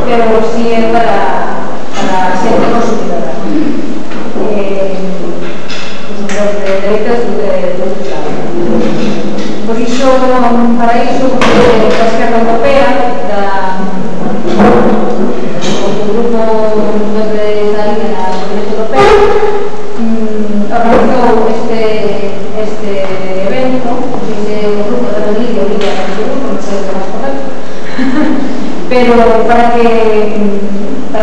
pero sí é para xente consumidora. Consumidores de dereitos dos estados. Por iso, para iso, a Esquerra Europea, o grupo de salida na Comunidade Europea, organizou este evento, o grupo de Rodrigo e Lidia de grupo, non sei o que máis correcto, pero para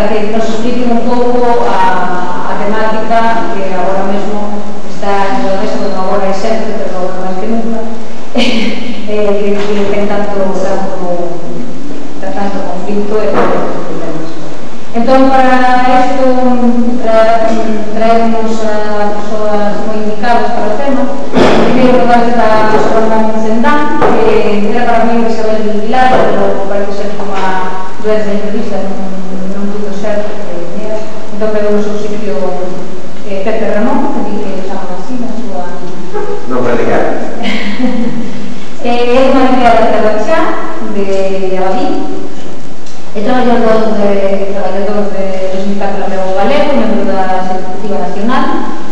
que nos expliquen un pouco a temática que agora mesmo está en o resto, agora é sempre, pero agora máis que nunca, que ten tanto conflito e problemas. Entón, para isto, traemos a persoas moi indicadas para o tema. Primeiro lugar está Ramón Zendán, que era para mí Isabel Vilar, pero parece ser que unha doenza de entrevista non pudo ser, entón pegou o seu sitio Pepe Ramón, que di que chama así na súa... Non practicar. É unha empleada de Tabachá, de Abadí, é traballador do Sindicato Lamego Galego, membro da Executiva Nacional,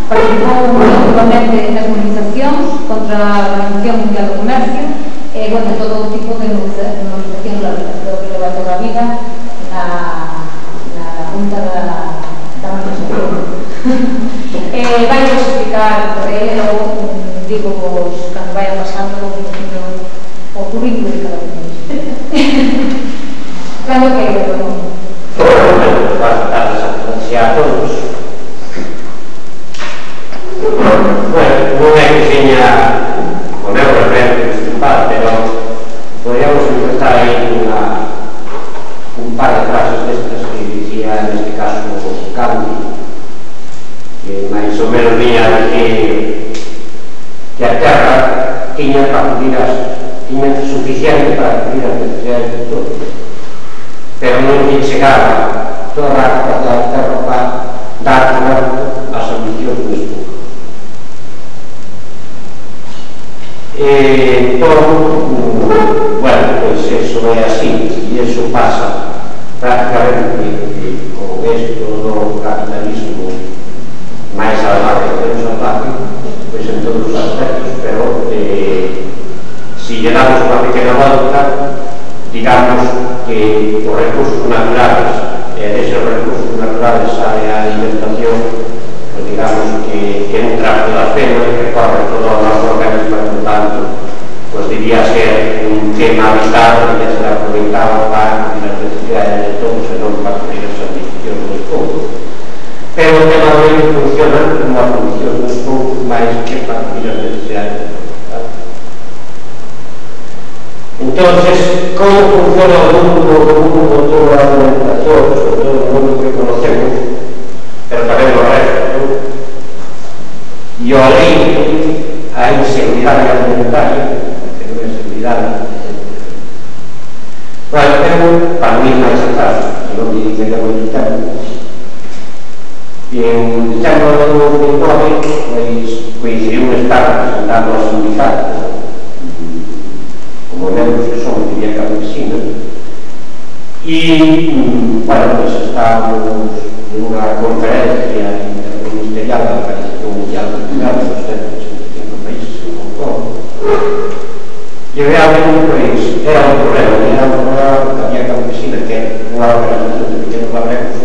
participou activamente nas movilizacións contra a Organización Mundial do Comercio e contra todo tipo de movilizacións laborales, creo que leva toda a vida na punta da manifestación. Vai explicar por ele, logo digo cando vai pasando o currículo de cada un. Claro que é Buenas tardes a todos. Bueno, non é que seña o meu referente principal, pero podríamos empezar aí un par de frases destas que dicía neste caso Gandhi, que máis ou menos viña que a terra tiña suficiente para cubrir as necesidades de todos, pero non lle chegaba toda a capacidade da terra para dar trabalho ás ambicións do esposo. Entón, bueno, pois eso é así, e eso pasa prácticamente con esto do capitalismo máis salvaje que non salvaje, pois en todos os aspectos, pero si lle damos unha pequena volta, digamos que os recursos naturales, esos recursos naturales a alimentación, pues digamos que un trato das venas que recorre todo o noso organismo, por tanto, pues debía ser un tema vital, debía ser aproveitado para cubrir as necesidades de todos e non para cubrir as ambicións dos poucos. Pero o tema do medio funciona como a función dos poucos máis que para cubrir as necesidades de todos. Entonces, como funciona o mundo toda a alimentación, sobre todo o mundo que conocemos, pero tamén o resto, e o origen a inseguridade alimentaria, que non é seguridade. Bueno, tengo para mí máis atrás, que non me dice que moito tempo. E en diciembre do 2009, pois coincidiu estar presentando aos sindicatos como membros que son de Vía Campesina, e, bueno, pues estamos nunha conferencia interministerial da Organización Mundial do Comercio dos 185 países en Hong Kong, e realmente, pois, era un problema porque a Vía Campesina, que é unha organización de pequenos labregos,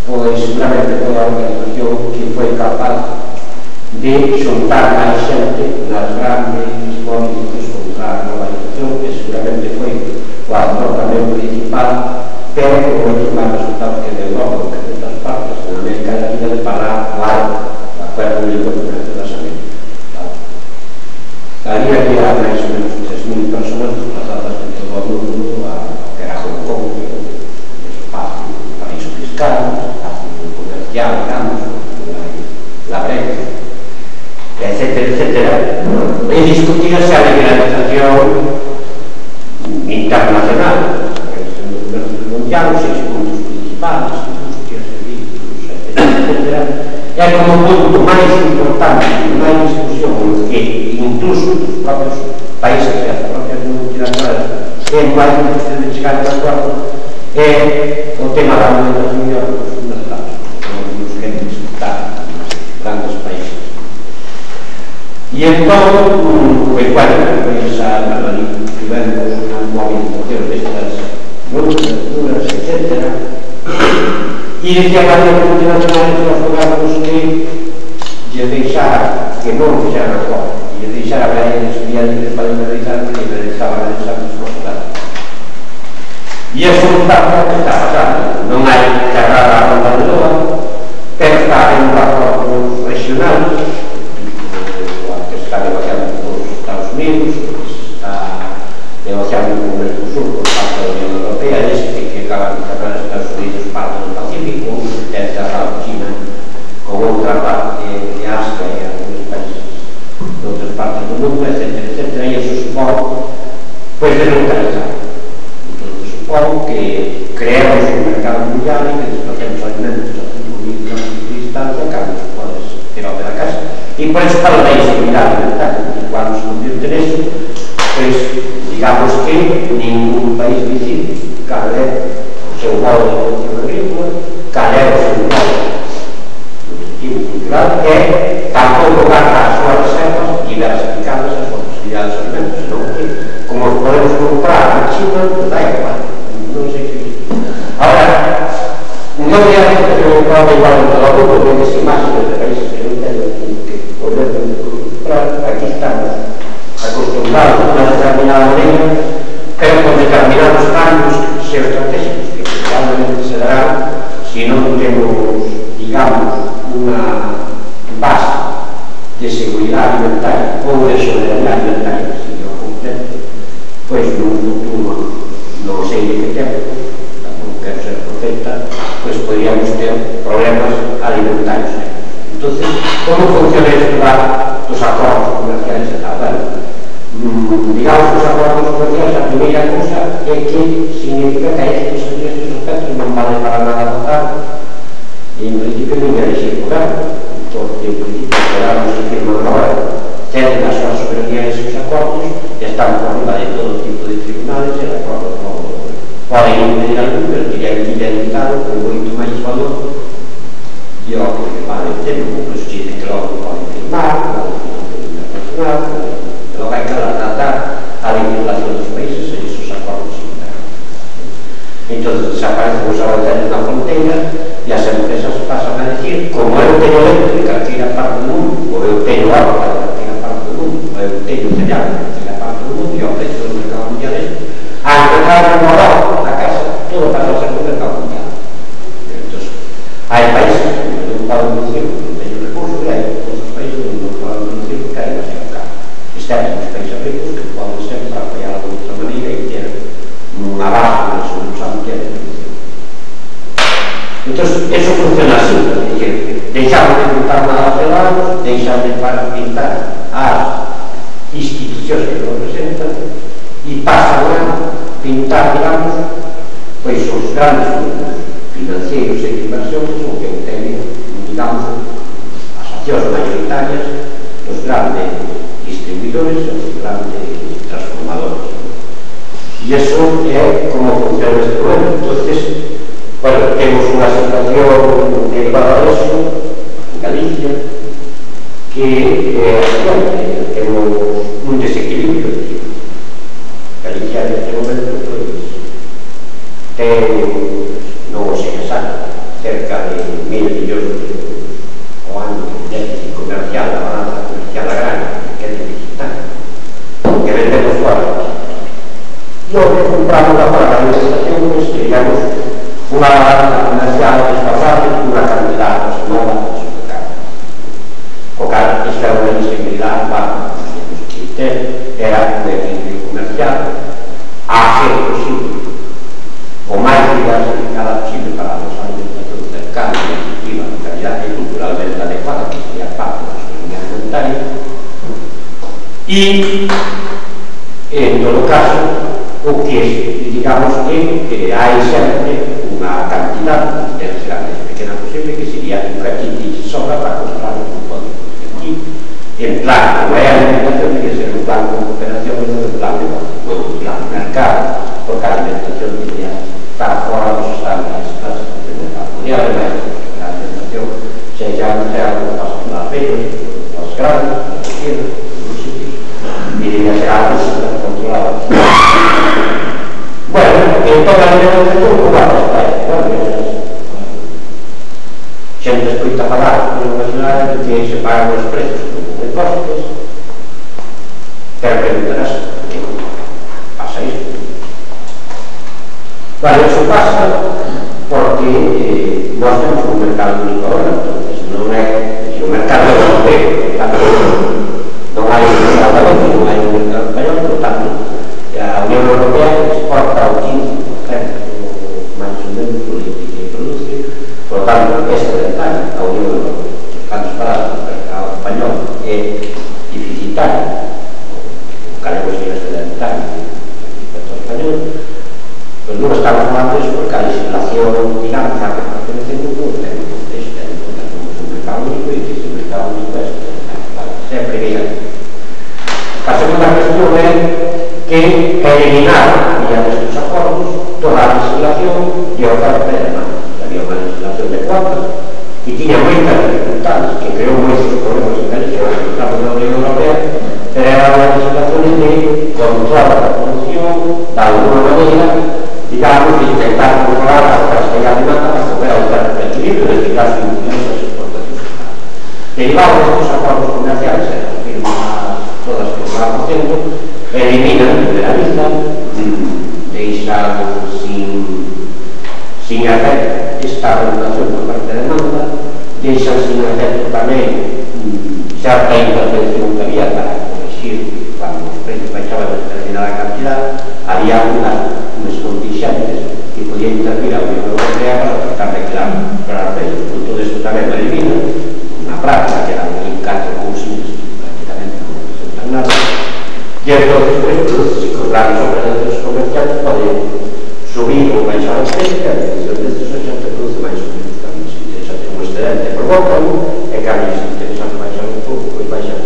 pois, seguramente foi a organización que foi capaz de xuntar máis xente nas grandes movimientos contra a globalización, que seguramente foi o actor tamén principal, pero con moitos máis resultados que de Europa, que de outras partes, en América Latina, de parar o Acuerdo de Comercio das Américas. Ali había máis ou menos 3.000 personas desplazadas de todo o mundo que era Hong Kong, que é un espacio, un paraíso fiscal, un espacio comercial, digamos, labrego, etcétera, etcétera, e discutíase a liberalización internacional, o comercio mundial, os 6 puntos principales, industria, servicios, etcétera, é como punto máis importante, máis discusión que incluso os propios países e as propias multinacionales que non hai difícil de chegar a acordo, é o tema da alimentación e os mercados, nos queren disfrutar grandes países. E entón, pois, bueno, pois a Madrid tivemos unha movimentación destas multituras, etc. E dicía a María Multinacional que os gobernos que lle deixara, que non fixeran a cosa, e lle deixara a eles viajes para liberalizar, porque liberalizaban a esa responsabilidade. E eso non está o que está pasando. Non hai cerrada a ronda de Doha, pero está habendo acordos regionales, que está negociando con os Estados Unidos, que se está negociando con o Mercosur por parte da Unión Europea, que acaban de cerrar os Estados Unidos parte do Pacífico, que é cerrado China con outra parte de Asia e algunos países de outras partes do mundo, etc. E eso supón, pois, deslocalizar. Supón que creemos un mercado mundial e que desplacemos alimentos a 5.000 km de distancia, cando se podes ter ao pé da casa. E por eso falo da inseguridade alimentaria, porque cando se convierte neso, pois, digamos que ningún país decide cal é o seu modo de producción agrícola, cal é o seu modo. O objetivo cultural é tampouco dar as súas reservas diversificadas as súas posibilidades de alimentos, senón que, como os podemos comprar na China, pues da igual. Non sei que isto. Ahora, non é a situación igual en todo o mundo, porque as imaxes de países que non teñen que poder comprar, aquí estamos acostumbrados a unha determinada maneira, pero con determinados cambios xeoestratégicos que probablemente se darán se non temos, digamos, unha base de seguridade alimentaria ou de soberanía alimentaria, se o completo, pois nun futuro non sei de que tempo, tampouco quero ser profeta, pois podríamos ter problemas alimentarios. Entón, como funciona isto dos acordos comerciais e tal? Digamos que os acordos comerciais, a primeira cousa é que significa que estes aspectos non vale para nada votar e en principio non é elegir goberno, porque en principio quedamos que firman agora tenen as súas soberanías e os acordos e están por riba de todo tipo de tribunales e acordos poden impedir algún, pero teria que ir limitado con moito máis valor e o que vale ter, porque se dice que logo poden firmar, logo internacional, logo hai que adaptar a legislación dos países e esos acordos internacionales. Entón, desaparecen os aranceles na fronteira e as empresas pasan a decir, como eu teño leite de calquera parte do mundo, ou eu teño agua de calquera parte do mundo, ou eu teño cereal de calquera parte do mundo, e ao precio do mercado mundial, a empezar a renovar a casa, todo pasa a ser un mercado mundial. Entón, hai países que non poden producir porque non teñen recursos, e hai outros países que non poden producir porque hai demasiado caro. Excepto os países ricos que poden sempre apoiar de outra maneira e ter unha base na solución que é de producción. Entón, eso funciona así, é dicir, deixamos de pintar nada ciudadanos, deixamos de pintar as institucións que nos representan e pasan a pintar, digamos, pois os grandes grupos financeiros e de inversión que son que obtenen, digamos, as accións mayoritarias dos grandes distribuidores e dos grandes transformadores. E iso é como funciona este momento. Entonces, bueno, temos unha situación derivada disso en Galicia que temos un desequilibrio. Galicia neste momento ten, non o sei exacto, cerca de 1.000 millóns de euros ao ano de déficit comercial, da balanza comercial agraria, que é deficitaria, que vendemos fora. E o que compramos a fora da administración, pois teríamos unha balanza comercial desfasada unha cantidad nova de supercarga. O cal, esta é unha inseguridade para os que era un equilibrio comercial a ser posible, o máis diversificada posible para a nosa alimentación cercana, nutritiva, de calidad e culturalmente adecuada, que sería parte da soberanía alimentaria. E, en todo caso, o que, digamos, que hai sempre unha cantidad de grandes e pequena posible que sería un cachito de sobra para comprar un cupón. Aquí, en plan, como é a alimentación, tiene que ser un plan con cooperación e non un plan de mercado, porque a alimentación debería estar fora cosas están máis clases de mercado. Podría haber máis a alimentación, se ya non sea algo que pasa con as pequenas, os grandes, os pequenos, os sitios, e debía ser algo super controlado. Bueno, en toda a alimentación, como va a estar? Xente escoita falar na universidade que se pagan os prezos de costes, pero preguntarás por que pasa isto. Vale, iso pasa porque nós temos un mercado único agora, entonces non é un mercado europeo, non hai un mercado galego, non hai un mercado español, por tanto, a Unión Europea exporta o 15% máis ou menos do líquido que produce, por tanto, é sedentaria a Unión Europea. Cando paradas no mercado español é deficitario, o galego é sedentario respecto ao español, pois non estamos falando disso porque a legislación dinámica que pertenece ao mundo ten un contexto, ten un mercado único e que ese mercado único é sedentario, é a primeira. A segunda cuestión é que eliminar, mediante estes acordos, toda a legislación de oferta e demanda. Había unha legislación de cuotas que tiña moitas dificultades, que creou moitos problemas en Galicia, en el caso da Unión Europea, pero era unha legislación de control da producción, de alguna maneira, digamos, de intentar controlar a oferta e a demanda para poder aumentar o equilibrio, neste caso, incluindo as exportacións. Derivados destes acordos comerciales, as firmas todas que se van facendo, eliminan, liberalizan, deixan sin efecto esta regulación por parte de demanda, deixan sin efecto tamén certa intervención que había para corregir cuando os precios baixaban de determinada cantidad, había unas contingentes que podían intervir a Unión Europea para tratar de crear precios. Por todo isto tamén lo elimina, unha práctica que era un encanto con simples, prácticamente non representan nada, e entonces, pues, os grandes operadores comerciales poden subir ou baixar os precios, e a decisión destes a xente produce máis ou menos tamén. Se interesa ter un excedente, provocan, e que a mí se interesa baixar un pouco, pois baixar.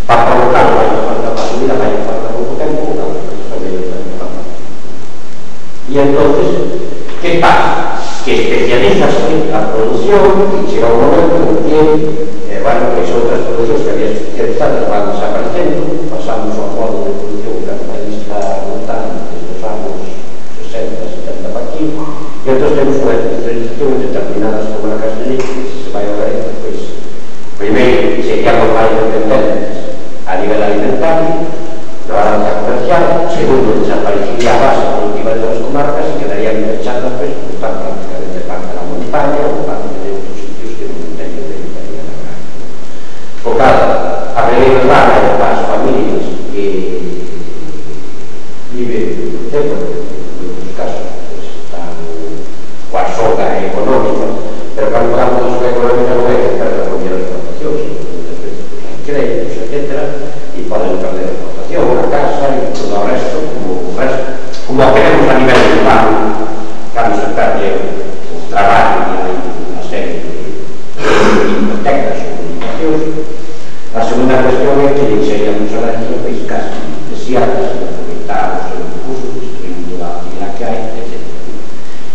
Para provocar, vai a falta para subir, vai a falta pouco tempo, o que tamén está empezando. E entonces, que pasa? Que especializase a produción, que chega un momento en que, bueno, pois outras producións que había especializadas van desaparecendo, pasamos ao modo de produción capitalista montana desde os anos 60, 70 para aquí, e entón temos unha especialización en determinadas comarcas de leite, que se vai a ver, pois, primeiro, seríamos máis dependentes a nivel alimentario, na balanza comercial, segundo, desaparecería a base productiva de las comarcas e quedarían pechadas, pues, por prácticamente parte da montaña ou parte de outros sitios que non teñen de alimentaría na granja. Por cada, a relevada das familias que viven no tempo, en outros casos, pues, están coa soga económica, pero cando hablamos de soga económica non é que perder a comida de exportación, sino que muchas veces pues, hai créditos, etc., e poden perder a exportación, a casa e todo o resto, como queremos a nivel global, cando se perde o traballo e hai unha serie de hipotecas ou comunicacións. A segunda cuestión é que seríamos a Galicia un país casi desiertas, aproveitar os seus recursos, distribuindo a actividade que hai, etc.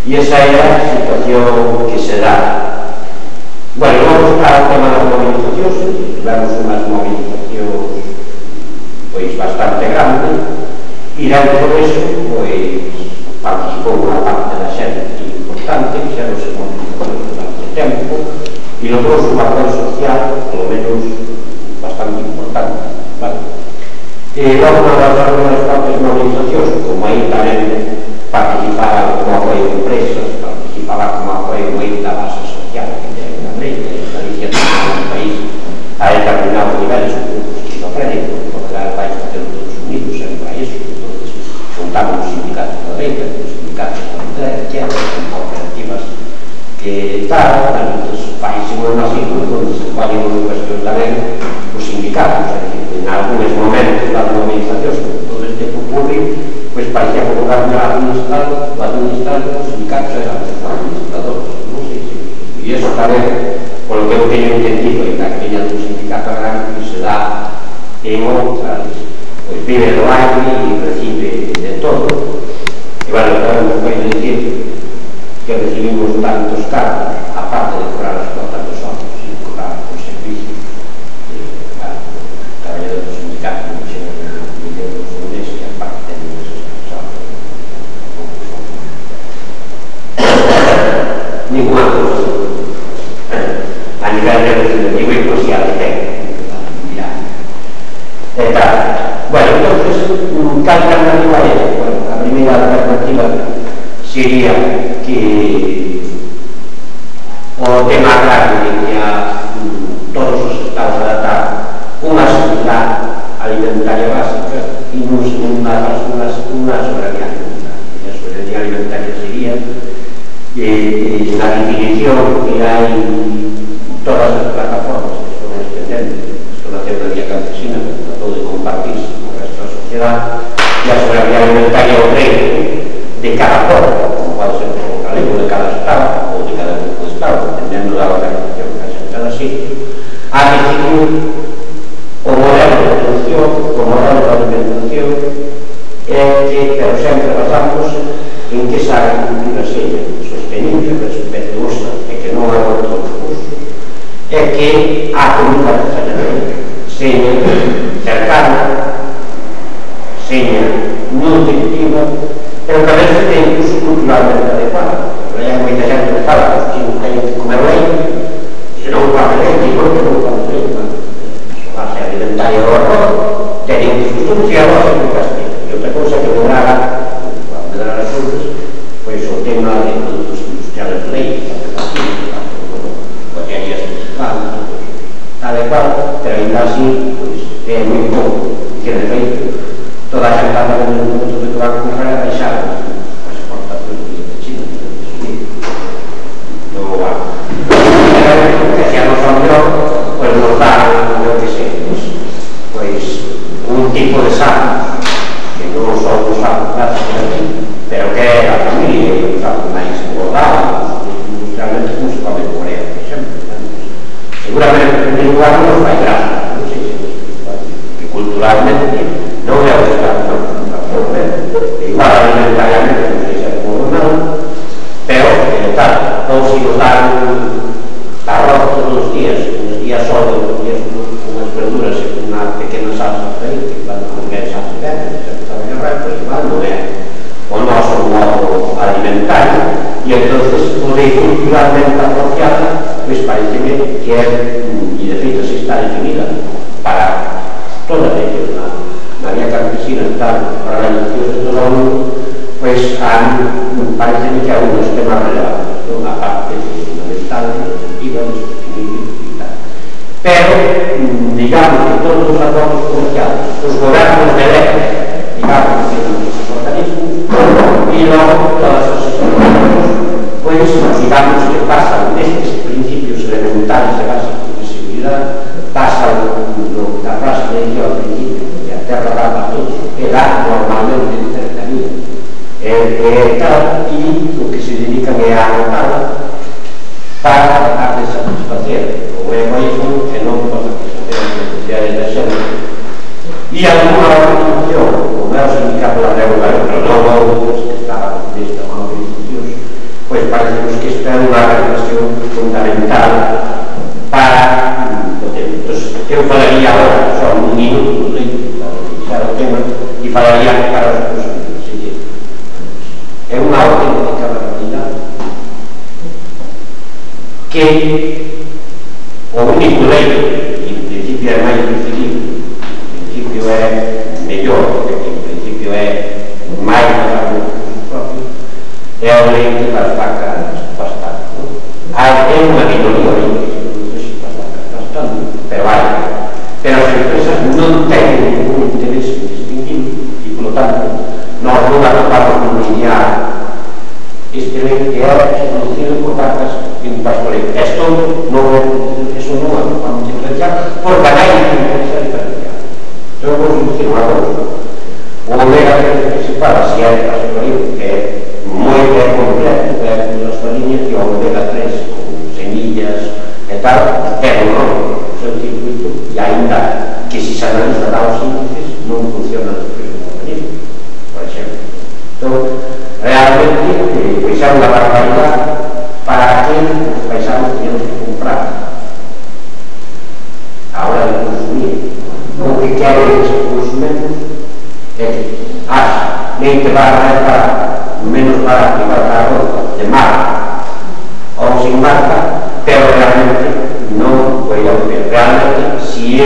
E esa é a situación que se dá. Bueno, vamos para o tema das movilizacións. Tivemos unhas movilizacións pois bastante grandes, e dentro disso, pois, participou unha parte da xente importante, que xa non se movilizacións durante o tempo, e logrou un papel social, polo menos, bastante importante, vale? E logo nas partes movilizacións, como aí tamén participaba como apoio de empresas, participaba como apoio da base social que ten na Galicia, e Galicia ten un país a determinados niveles un pouco esquizofrénico, porque era el país que ten todos unidos sempre a iso, entonces juntamos os sindicatos da Galicia, os sindicatos da Galicia, con cooperativas que tal, entonces paísimo así, onde se ponen en cuestión tamén os sindicatos, en algúns momentos das movilizacións, todo este popurri, pois parecía que o goberno era administrado, os sindicatos eran os administradores, non sei se. E iso tamén, polo que eu teño entendido, en a queña do sindicato agrario que se dá en outras, pois vive do aire e recibe de todo. E, bueno, tamén me pode dicir teníamos tantos cargos, aparte de cobrar as cuotas dos homens e cobrar os servicios, traballadores do sindicato non chegan a 1.000 euros por mes, que aparte teníamos esas persoas ninguna cosa a nivel representativo e social de técnico e tal. Bueno, entonces, cal alternativa é? Bueno, a primeira alternativa sería que o tema agrario teña todos os estados a adaptar unha seguridade alimentaria básica e unha soberanía alimentaria. A soberanía alimentaria sería la definición que hai todas as plataformas que son extendentes, esto nació na Vía Campesina, que tratou de compartirse con o resto da sociedade, e a soberanía alimentaria o reino de cada pueblo, como pode ser o galego de cada estado ou de cada grupo de estado, dependendo da organización que haxa en cada sitio, a definir o modelo de producción, o modelo de alimentación, pero sempre basándose en que esa agricultura seja sostenible, respetuosa e que non aborte o recurso, e que a comida que seja cercana, seja nutritiva, pero que a veces é incluso culturalmente adecuada. Porque hai moita xente que fala que os chinos teñen que comer leite, e non come leite, e non come leite, a base alimentaria do arroz, teñen que sustituir a arroz en Castilla. E outra cousa que me draga, cando me draga as urdes, pois o tema de produtos industriales de leite, collarías mexicanas, adecuado, pero ainda así, pois, é moi pouco, que de feito, toda a xente anda en un momento que van a comprar a deixar as exportacións de China, non va. Que se a nos ambió, pois nos dá, eu que sei, pois, un tipo de sal, que non son os sapos clásicos aquí, pero que é a familia, e os sapos máis engordados, industrialmente como se come en Corea, por exemplo. Seguramente, en primeiro lugar, non nos vai grasa, non sei se que culturalmente non é o que está igual alimentariamente, non sei se é como non, pero, tal, ou se nos dan arroz todos os días solo, uns días unhas verduras e unha pequena salsa de leite, que cando non é salsa de leite, se está ben arroz, pois igual non é o noso modo alimentario, e entonces podei culturalmente asociada, pois pareceme que é, e de feito se está definida para toda a región, na Vía Campesina tal, para as eleccións de todo o mundo, pois pareceme que hai uns temas relevantes, a parte fundamental, efectiva, sostenible e tal. Pero, digamos que todos os acordos comerciales, os gobernos de ley, digamos que tenen os organismos, e logo todas as institucións, pois, digamos que pasan destes principios elementales e básicos de seguridade, pasan da frase que dicía ao principio, que a terra dá para todos, que dá normalmente en cercanía, tal, e o que se dedican é a anotarla para tratar de satisfacer o egoísmo e non para satisfacer as necesidades da xente. E alguna organización, como é o sindicato da Leuga, pero non outros que estaban nesta organización, pois parecemos que esta é unha reflexión fundamental para o tema. Entón, eu falaría agora só un minuto para iniciar o tema e falaría para os próximos seguintes. É unha auténtica barbaridade que o único leito, e en principio é máis preferible, en principio é mellor, porque en principio é máis barato propio, é o leite das vacas pastadas. Hai unha minoría de leite das vacas pastadas, pero hai. Pero as empresas non teñen ningún interés en distinguir e, polo tanto, nós non atopamos no linear este leite que é producido por vacas en pastoreo. Isto non é producido, eso non é vamos diferenciar, porque hai interés a diferenciar. Eu vou dicir unha cousa. O omega 3 que se fala, se é pastoreo, que é moi ben completo, é as fariñas, e o omega 3 con semillas e tal, é un non, o seu circuito, e ainda que se analiza daos índices, non funciona no organismo, por exemplo. Entón, realmente, pois é unha barbaridade que barra é para menos barato igual para a roupa de marca ou sin marca, pero realmente non foi a ver. Realmente, se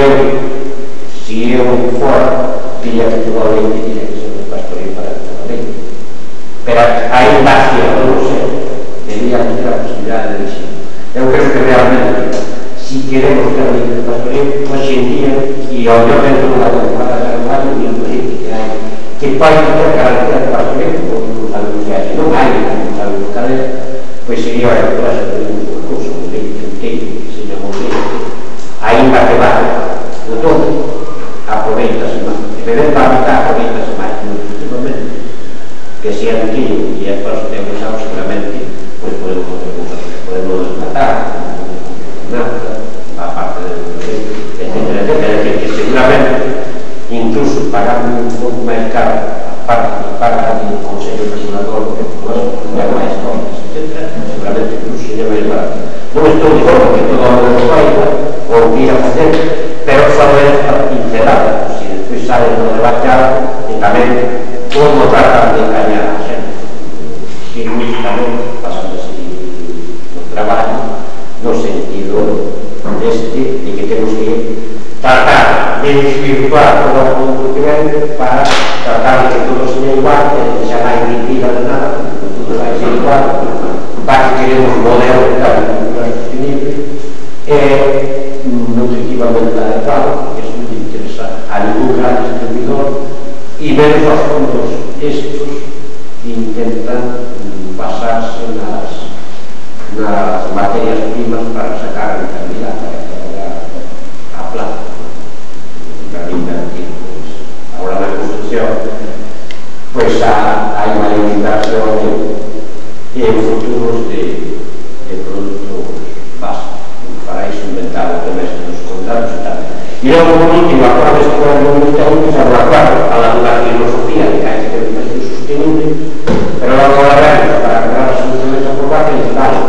eu fora, diría que todo o leite tiene que ser un pastoreo para todo o leite. Pero ainda así, non sei, debería ter a posibilidade de elegir. Eu creo que realmente, si queremos ter leite de pastoreo, hoxe en día, e ao mellor dentro dunha temporada de trabalho, e un leite que hai, que pode ter garantía de pastoreo, ou incluso algo que hai, non hai, algo que hai, pois sería a clase de un curso, un leite inteiro, que se llama un leite, ainda que vale, no todo, aproveitase máis. E vedendo a mitad, aproveitase máis, efectivamente, que se é antigo, e é para os que temos seguramente, pois podemos matar, a parte del leite, etcétera, etcétera, que seguramente, incluso pagando un pouco máis caro, a parte que paga o Consello Regulador, máis cosas, etcétera, seguramente incluso sería máis barato. Non estou dicindo que todo o mundo faiga ou que ir a facer, pero só é a pincelada, se despois sale no debate algo, e tamén como tratan de engañar a xente, que isto tamén pasando así no traballo, no sentido de que temos que tratar de desvirtuar todo o mundo que ven para tratar de que todo seja igual, que xa non hai mentira de nada, que todo vai ser igual, para que queremos un modelo de agricultura sostenible non efectivamente adecuado, porque eso non interesa a ningún gran distribuidor, e menos aos fondos estos que intentan basarse nas materias primas para sacar a rentabilidade, para trabalhar a plata. Realmente, agora na construcción, pois hai unha limitación en futuros de produtos básicos. Para iso inventado tamén nos contratos e tal. E logo, por último, a cual este goberno ministerial que se aguardar a la filosofía de que hai que ter un precio sostenible, pero logo a ver, para crear as soluciones aprobadas, e vale,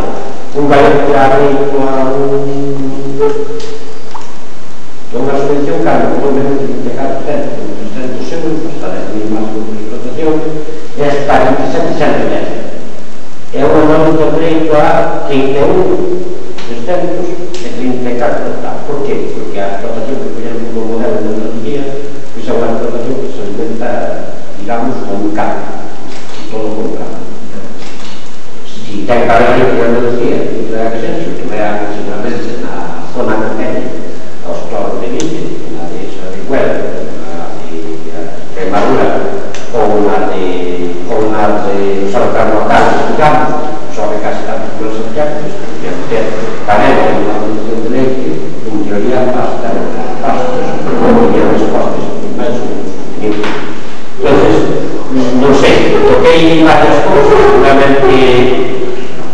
un galego que abre unha subvención cambia por menos de 24%, 300 euros, hasta 10.000 máximo de explotación, e hasta 27 centros. É unha non de dereito a 31 334 tal. Por qué? Porque a explotación que poñemos como modelo de energía é unha explotación que se alimenta, digamos, con un cambio, todo o contrario. Si ten carga de energía, que é que se crea seguramente na zona pequena, aos claros de Vice, na de Sarricuela, na de Extremadura, ou na de Saltarmocales, digamos, só que casi tanto por os objetos, que ter panela e unha producción de leite, en teoría basta e as respostas máis ou menos sostenibles. Entonces, non sei, toquei varias cousas, seguramente,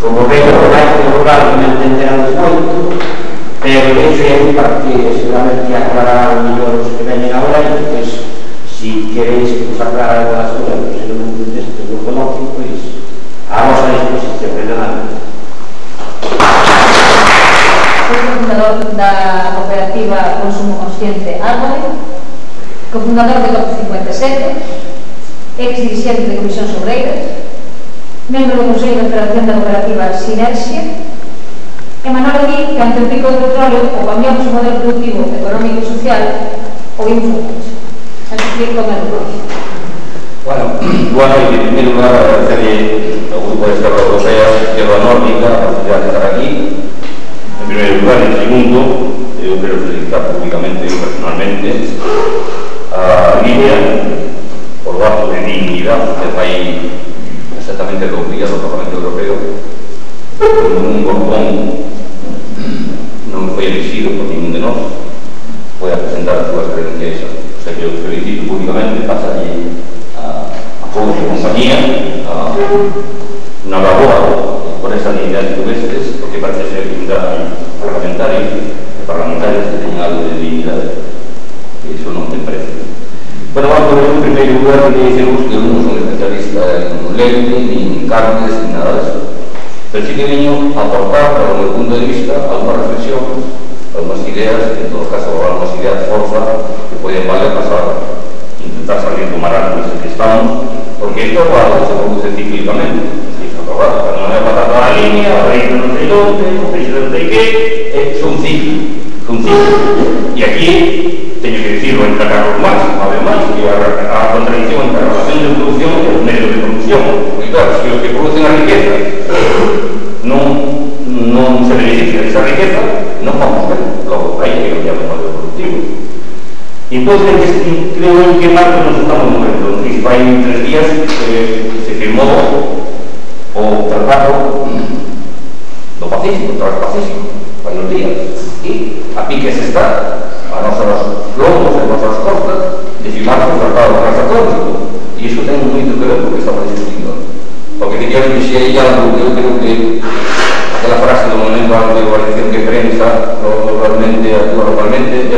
como veio o máis rural, non entenderán moito, pero iso é porque seguramente aclararán mellor os que veñen agora, e pois, si queréis que vos aclarar algo das cousas, posiblemente deste no coloquio, pois, a vosa disposición, é nada. Cofundador da cooperativa Consumo Consciente Árbore, cofundador de COP57, ex-dirigente de Comisións Obreiras, membro do Consello de Operación da cooperativa Sinerxia, e Manolo di que ante o pico do petróleo ou cambiamos o modelo productivo, económico e social ou vimos o coche. Así con el grupo. Bueno, en primer lugar agradecerle ao Grupo de Esquerra Europea, Izquierda Nórdica, a posibilidad de estar aquí. En primer lugar, en segundo, eu quero felicitar públicamente e personalmente a Lidia por o acto de dignidad que fai exactamente 2 días do Parlamento Europeo, como un Borbón non foi elegido por ningún de nós, foi a presentar as súas credenciais. O sea que eu felicito públicamente, pasalle a toda a compañía, na laboa por esa dignidade que tuvestes, porque parece ser que un parlamentario e parlamentarios que teñen algo de dignidade, que iso non ten precio. Bueno, vamos, en primeiro lugar, que dicemos que eu non son especialista en leite, nin carnes, nin nada disso. Pero sí que veño a aportar, para o meu punto de vista, algumas reflexións, algumas ideas, en todo caso, algumas ideas forza que poden valer para intentar salir do marasmo que estamos porque esto se produce cíclicamente, no é para toda a línea, a raíz de non sei onde, o peixe de non sei que, son ciclos, e aquí teño que dicirlo entre Carlos Marx, unha vez máis, que a contradicción entre a relación de producción e os medios de producción, porque claro, se os que producen a riqueza non se benefician desa riqueza, non vamos ver, logo aí que cambiar o modelo productivo. E entón, creo que marco nos estamos movendo. Hai 3 días se firmou o tratado do Pacífico, o tratado Pacífico, hai uns días, e a piques está a nosos lomos e a nosas costas de firmar o tratado transatlántico, e iso ten moito que ver con o que estamos discutindo. Porque que quero que se hai algo que eu creo que aquela frase do momento da globalización que prensa globalmente actúa globalmente,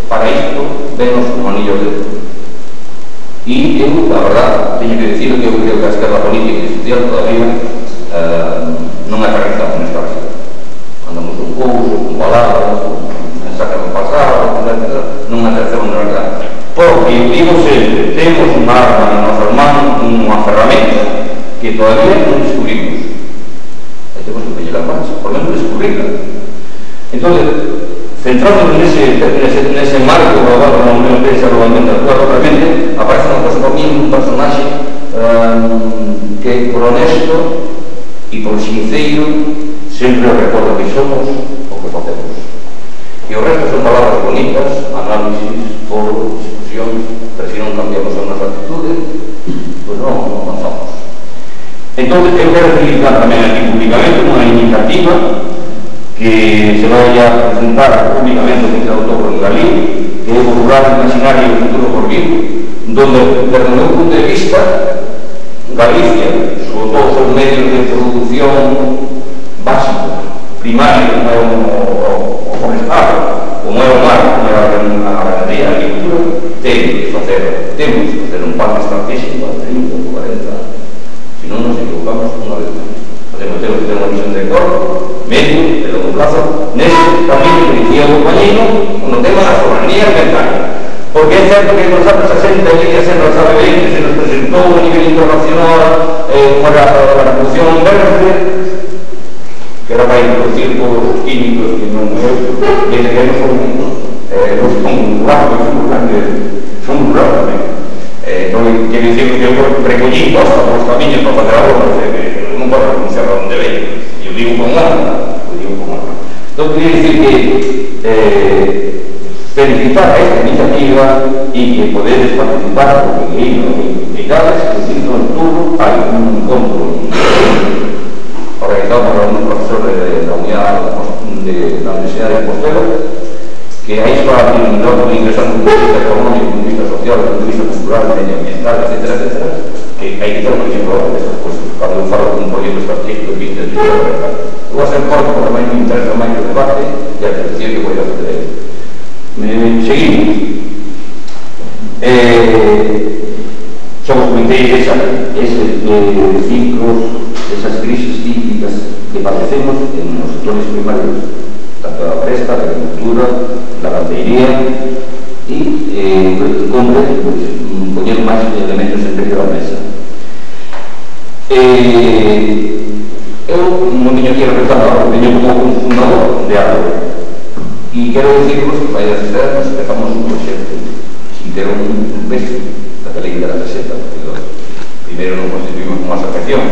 para isto venos como anillo de dedo. E eu, a verdad, teño que decir que eu creo que a esquerda política e social todavía non aterrizamos nesta región. Andamos un couso, con palabras, con mensajes do pasado, non aterrizamos na verdade. Porque, digo sempre, temos unha arma na nosa mano, unha ferramenta que todavía non descubrimos. E temos que poñer a marcha, por menos descubrirla. Entón, centrándonos nese marco global da Unión Europea globalmente actual, realmente aparece unha cosa para mí, un personaje que por honesto e por sincero sempre recorda que somos o que facemos. E o resto son palabras bonitas, análisis, foros, discusións, pero se non cambiamos a nosa actitude, pois non avanzamos. Entón, eu quero felicitar tamén aquí públicamente unha iniciativa que se vai a presentar públicamente o Comité de Autor en Galín, que é o rural imaginario e o futuro por vir, donde, desde o meu punto de vista, Galicia, sobre todos os medios de producción básicos, primarios, como é o forestal, como é o mar, como é a ganadería, a agricultura, temos que facer un parque estratégico a 30 ou 40 anos. Se non nos equivocamos unha vez máis. Temos que ter unha visión de corto, medio, de longo plazo, neste camino que dicía o compañero, no tema da soberanía alimentaria. Porque é certo que nos anos 60 a Lidia Senra sabe ben que se nos presentou a nivel internacional para a revolución verde, que era para introducir todos os químicos que non é, e que non son rápidos, son rurales tamén. Non quero dicir que eu recollí cosas para os camiños para fazer a obra, non podo renunciar a onde veio. Eu digo con honra, Entón, queria dicir que felicitar a esta iniciativa e que podedes participar, porque aí no Iguales, que en outubro hai un encontro organizado por un profesor da Unidade da Universidade de Compostela, que aí se va a abrir un lado moi interesante do punto de vista económico, do punto de vista social, do punto de vista cultural, medioambiental, etcétera, que hai que ter un exemplo de estas cosas. Cando eu falo de un proxecto estratégico de 20 anos, eu vou a ser corto, porque tamén me interesa máis o debate e a atención que vou a fazer aí. Seguimos. Somos comentei eses ciclos, esas crisis típicas que padecemos en los sectores primarios, tanto la presta, la agricultura, la ganadería y compre, pues, poner más elementos en medio de la mesa. Eu non teño aquí representado, teño como un fundador de algo e quero dicirvos que vai a ser, nos empezamos un proxecto sin ter un peso da lei de la peseta, primeiro non constituímos como asociación,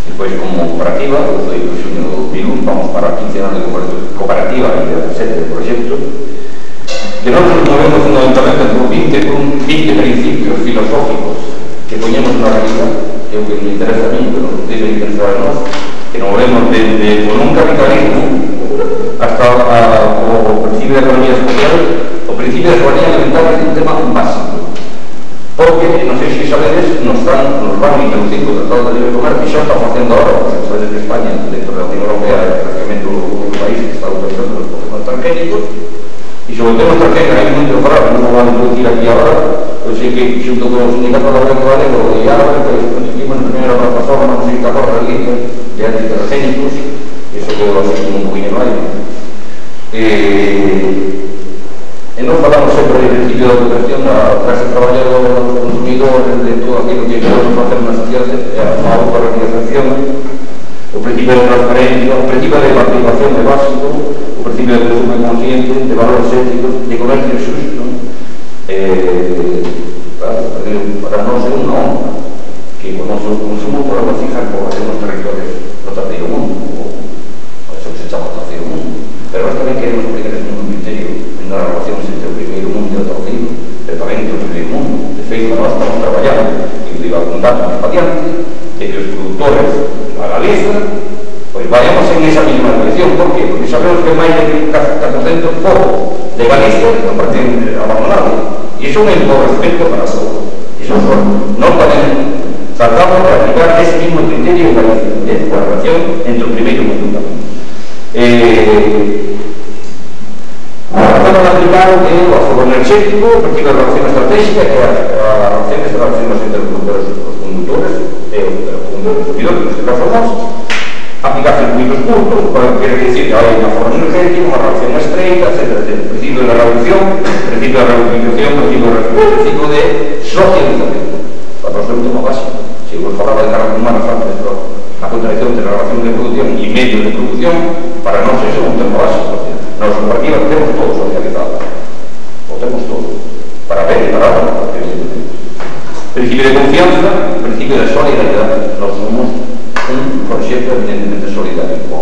despois como cooperativa, o 2 de xuño de 2001 vamos para 15 anos de cooperativa e de peseta de proxecto, que nós nos movemos fundamentalmente por 20 principios filosóficos que poñemos na realidade, que é o que nos interesa a mí, que nos debe interesar a nós, que nos movemos desde con un capitalismo hasta o principio de economía social. O principio de economía alimentaria é un tema básico, porque, non sei se sabedes, nos van a introducir o Tratado de Libre Comercio, e xa estamos facendo ahora, porque sabedes que España, dentro da Unión Europea, é prácticamente o único país que está autorizando os procesos transgénicos, e sobre o tema transgénico hai un momento falar, non o van a introducir aquí ahora, pois é que, xunto con os sindicatos da Unión Galego e Álvaro, pois conseguimos na primeira plataforma, non sei que acorda a lista de antitransgénicos, e iso quedou así como un poquinho no aire. nós falamos sempre do principio da autogestión da clase traballadora, dos consumidores, de todo aquilo que podemos facer na sociedade, a autorrealización, o principio de transparencia, o principio de participación é básico, o principio de consumo consciente, de valores éticos, de comercio xusto. Claro, para nós é unha honra que o noso consumo podamos fijar por hacer nos territorios do terceiro mundo, ou eso que se chama terceiro mundo, pero nós tamén queremos aplicar un criterio nas relacións entre o primeiro mundo e o terceiro, pero tamén entre o primeiro mundo. De feito, nós estamos traballando, e o iba a contar máis patiante, de que os productores da Galiza pois vayamos en esa misma dirección. Por qué? Porque sabemos que máis de 50% pouco de Galicia non pretende abandonado, e iso é un empobrecemento para a saúde. Iso non tamén tratamos de aplicar ese mismo criterio en Galicia, de relación entre o primeiro mundo tamén. Tratamos de aplicar o afogo energético, o principio de relación estratégica, que é a relación entre os conductores e o consumidor, que neste caso nós, aplicar circuitos curtos, quer decir que hai unha forma energética, unha relación estreita, etc. O principio de reducción, o principio de reutilización, o principio de socialización. Para nós é un tema básico. Se vos falaba de cargas humanas antes, a contradicción entre a relación de producción e medio de producción, para nós é un tema básico. Nós, en partida, temos todo socializado. O temos todo. Para ver e para ahora. Principio de confianza, principio de solidaridade. Nós somos un proxecto evidentemente solidario co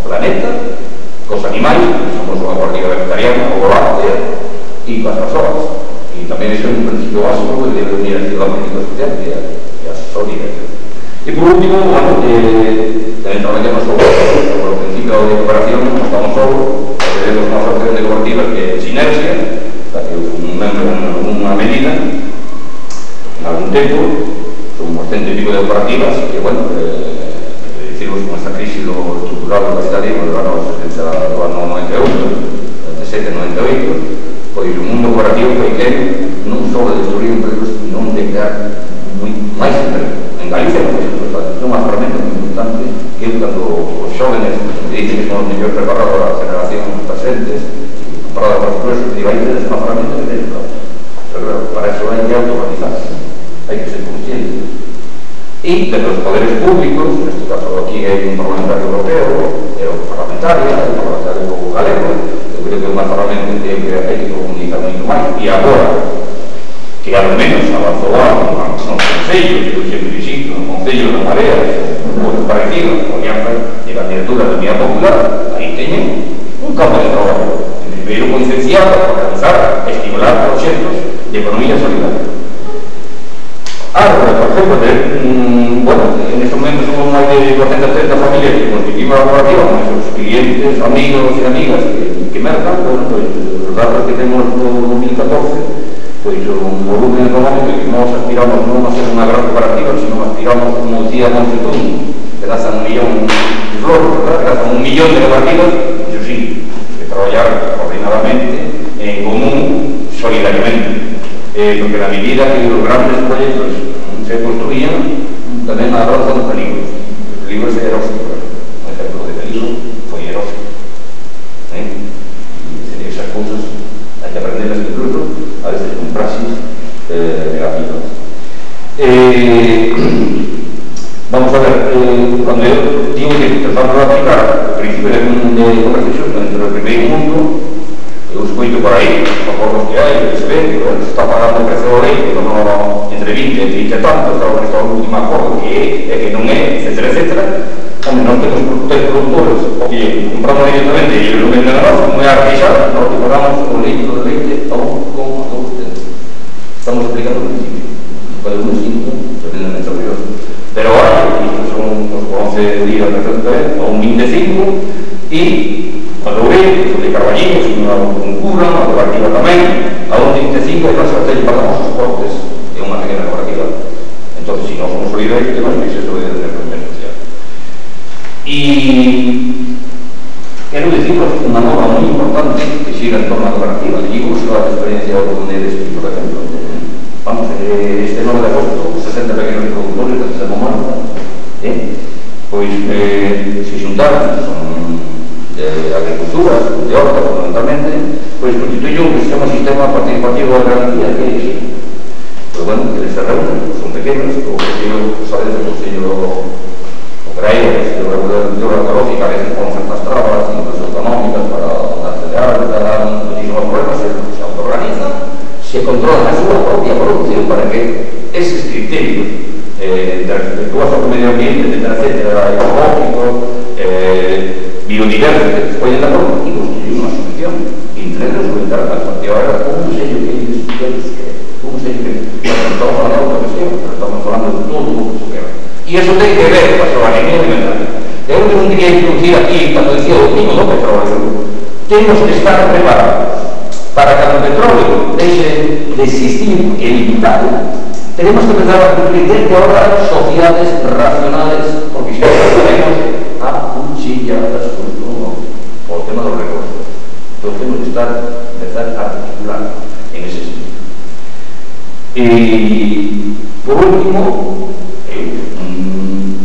planeta, cos animais, somos unha guardia vegetariana ou láctea, e coas persoas. E tamén iso é un principio básico de unir a ciudad político-social e a solidaridade. E por último, bueno, tamén traballamos sobre o principio de cooperación, como estamos sobre, tenemos unha asociación de cooperativas que é Sinergia, que é un membro nunha medida, en algún tempo, somos 100 e pico de cooperativas, que, bueno, decimos con esta crisis estructural do capitalismo do ano 98, 97-98, pois o mundo cooperativo foi que non só de destruir empregos, non de crear máis emprego. En Galicia é unha ferramenta moi importante que cando os xóvenes que dicen que son os mellores preparados das generacións presentes, comparadas con os presos, digo, aí tenes unha ferramenta que tenes, pero para eso hai que autoorganizarse, hai que ser consciente. E desde os poderes públicos, neste caso aquí hai un parlamentario europeo, é o parlamentario galego, eu creo que é unha ferramenta que hai que comunicar moito máis, e agora que ao menos avanzou algo no Concello, que eu sempre visito, no Concello da Marea, ou parecido, con a candidatura da Unidade Popular, aí teñen un campo de traballo, primeiro concienciado para organizar e estimular proxectos de economía solidaria. Ahora, por ejemplo, bueno, en este momento somos máis de 430 familias que constituimos a cooperativa, con esos clientes, amigos e amigas que mercan, bueno, pues, os datos que temos no 2014, pois un volumen económico que nós aspiramos non a ser unha gran cooperativa, sino aspiramos, como decía Monte Tún, que grazan 1 millón de flores, grazan 1 millón de cooperativas, eso sí, que traballar coordinadamente, en común, solidariamente. Porque na medida que os grandes proxectos se construían, tamén a roza dos peligros. Os peligros é eróxico. Un exemplo de peligro foi eróxico. Esas cousas hai que aprenderlas incluso, a veces con praxis negativas. Vamos a ver, cando eu digo que tratamos de aplicar o principio de comercio xusto entre o primeiro mundo, eu escoito por aí, os acordos que hai, que se ve, que se está pagando o precio do leite, entre 20 e 30 e tanto, está nesta última acordo que é, que non é, etc. Onde non temos productores, o que compramos directamente e non venden a nós, como é a arqueixar, nós que pagamos o leite do leite a 1,2 euros. Estamos aplicando o principio, para un 5, tremendamente orgulloso. Pero ahora, son os 11 días de frente, a un 25, e cando ve, de Carballiños, unha concura, unha cooperativa tamén, a un 25 e nós até lle pagamos os cortes de unha pequena cooperativa. Entón, se non somos solidarios, temos que ser solidarios na economía social. E quero diciros unha nova moi importante que siga en torno á cooperativa. Digo a experiencia do Nedes, por exemplo. Vamos, este 9 de agosto, 60 pequenos productores de Momarta, pois se xuntaron, son de agricultura, de horta fundamentalmente, pois constituye un sistema participativo de garantía que é pues bueno, que se reúnen, son pequenos, o Consello, sabes, o Consello Obraio, o Consello Regulador Ecológica, a veces con certas trabas, incluso económicas, para acelerar, dar muchísimos problemas, se autoorganiza, se controla a súa propia producción para que eses criterios respetuosos con o medio ambiente, etcétera, ecológicos, biodiversos, que se ponen de acordo y constituyen unha asociación entre ellos solventar a partida como un sello que ellos un sello que estamos falando de outra cuestión, pero estamos falando de todo o que se queda. E iso ten que ver coa soberanía alimentaria. Eu non quería introducir aquí, cando decía o pico do petróleo, temos que estar preparados para que o petróleo deixe de existir e limitado. Tenemos que empezar a cumplir desde ahora sociedades racionales, porque si no tenemos a cuchilladas con todo por el tema de los recursos. Entonces tenemos que empezar a articular en ese sentido. Y por último,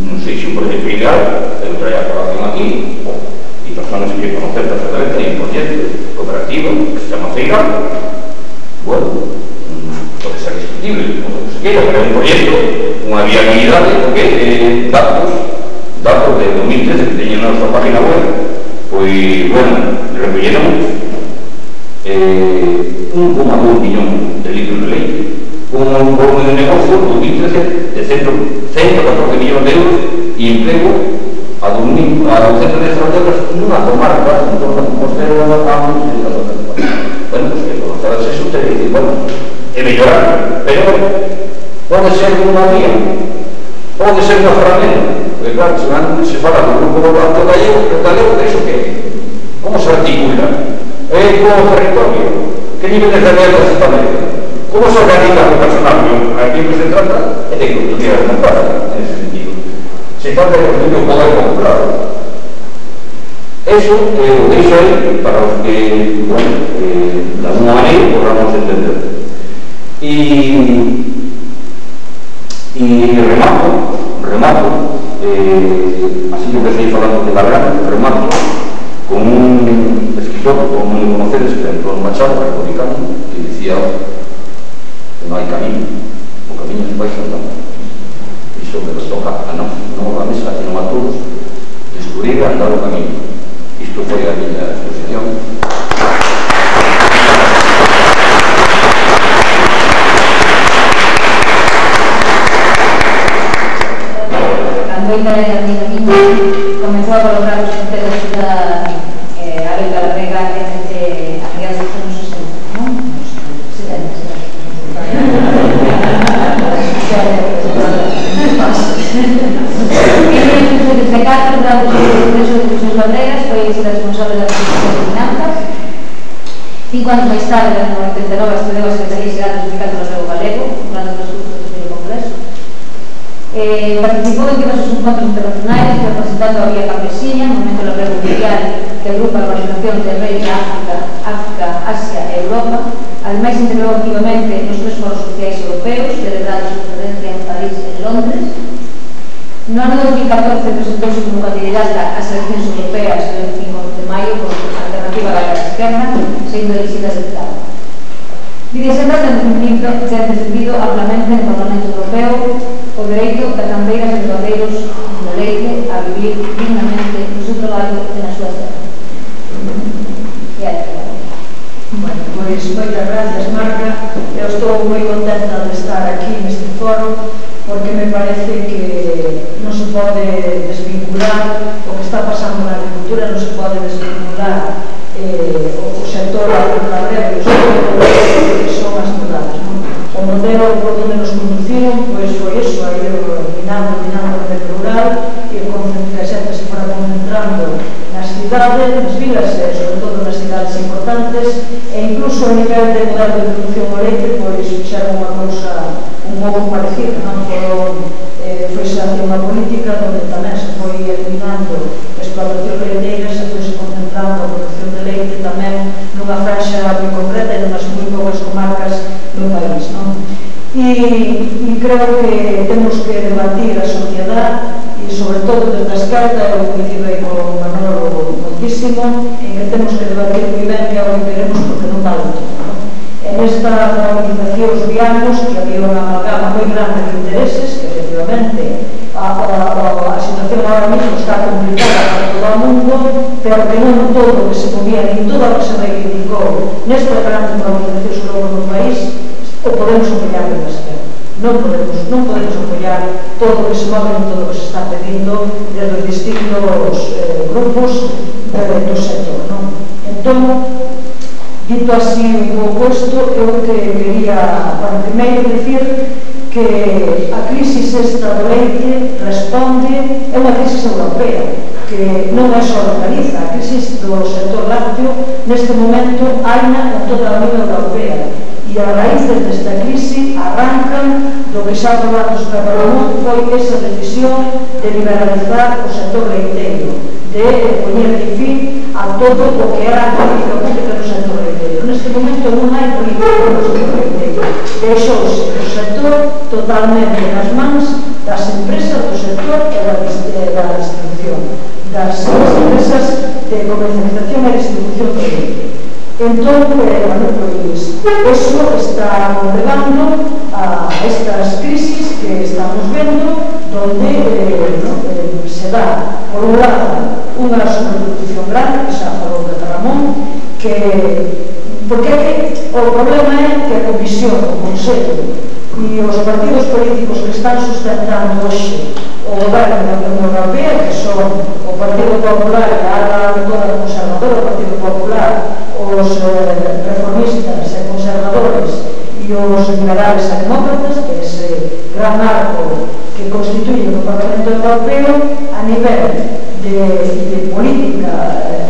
no sé si por ejemplo ideal, eu traía a colación aquí, y personas que conocer perfectamente, hay un proyecto cooperativo que se llama Feira. Bueno, puede ser discutible, como se quiera, pero es un proyecto, una viabilidad de datos de 2013 que tenían en nuestra página web, pues bueno, recolleron 1,2 millón de litros de leite, un volumen de negocio en 2013 de 114 millones de euros y empleo a 210 trabajadores en una comarca en torno a Compostela, Amos y la otra. Bueno, pues que por todas eso usted dice, bueno, es mejorar, pero puede ser una vía, puede ser una herramienta, porque claro, se fala do grupo do Alto Gallego, de eso que, como se articula, como territorio, que nivel de realidad se establece, como se organiza o personal, aquí que se trata es de construir a democracia, en ese sentido. Se trata de construir un poder popular. Eso lo deixo aí para os que, bueno, de alguna maneira podamos entender. Y remato, así que empecé falando de Gargano, remato con un escritor, como me conocedes, que entró en Machado, republicano, que decía que no hay camino, o camino se vai andando. Iso que nos toca a nós, non a mesa, sino a todos, descubrir e andar o camino. Isto foi a miña exposición. Cando ainda era niño, comenzou a colaborar con xente da ciudad Abel Galarrega a mediados dos anos 60, non? Desde Cáceres, durante o Congreso de Fusións Labreiras, foi responsable da Administración de Finanzas. 5 anos máis tarde, en 1989, estudou a Secretaría Xeral do Sindicato Gallego Galego, durante os cursos do primeiro Congreso. Participou en diversos encontros internacionais, representando a Vía Campesina, Movimento Labrego Mundial, que agrupa a organización de Reino África, Asia e Europa. Ademais, integrou activamente nos 3 foros sociais europeos, celebrados en Florencia, en París e en Londres. No ano 2014 presentouse como candidata ás eleccións europeas el 5 de maio por Alternativa Galega Esquerda, sendo elegida deputada. Lidia Serra ten defendido amplamente no Parlamento Europeo o dereito das gandeiras e dos gandeiros de leite a vivir dignamente no seu traballo e na súa terra. E aí, bueno, pois moitas gracias, Marga. Eu estou moi contenta de estar aquí neste foro porque me parece que non se pode desvincular o que está pasando na agricultura, non se pode desvincular o sector labrego e o sector que son as mudadas. O modelo por onde nos conduciron foi iso, a ir minando o medio rural e que a xente se fora concentrando nas cidades, nas vilas e sobre todo nas cidades importantes, e incluso a nivel de modelo de producción do leite pois fixeron unha cousa un pouco parecida, non? Foi hacia unha política onde tamén se foi eliminando explotacións leiteiras e foi se concentrando a produción de leite tamén nunha franja moi concreta e nunhas moi poucas comarcas do país, non? E creo que temos que debatir a sociedade e sobre todo desde a esquerda, eu coincido aí con Manolo moitísimo, en que temos que debatir moi ben que agora queremos porque non vale todo. En esta normalización viamos que había unha amalgama moi grande de intereses, que efectivamente a situación ahora mismo está complicada para todo o mundo, pero que non todo o que se movía, ni todo o que se reivindicou nesta grande normalización sobre o país, o podemos apoiar de esquerda. Non podemos apoiar todo o que se move, todo o que se está pedindo desde os distintos grupos do sector. Entón, dito así un pouco isto, eu que quería, bueno, primeiro dicir que a crisis esta do leite responde, é unha crisis europea, que non é só de Galiza, a crisis do sector lácteo neste momento haina en toda a Unión Europea, e as raíces desta crise arrancan do que xa aprobamos para o mundo foi esa decisión de liberalizar o sector leiteiro, de poñer fin a todo o que era a política pública no sector leiteiro. Neste momento non hai política no sector leiteiro, deixouse o sector totalmente nas mans das empresas do sector e da distribución, das empresas de comercialización e distribución do leite. Entón, pois, eso está levando a estas crisis que estamos vendo, donde se dá, por un lado, unha sobreproducción grande, que xa falou de Ramón, porque o problema é que a Comisión, o Consello e os partidos políticos que están sustentando hoxe o goberno da Unión Europea, que son o Partido Popular e a ala autora conservadora, o Partido Popular, os reformistas e conservadores e os liberales e demócratas, que é ese gran arco que constituye o Parlamento Europeo a nivel de política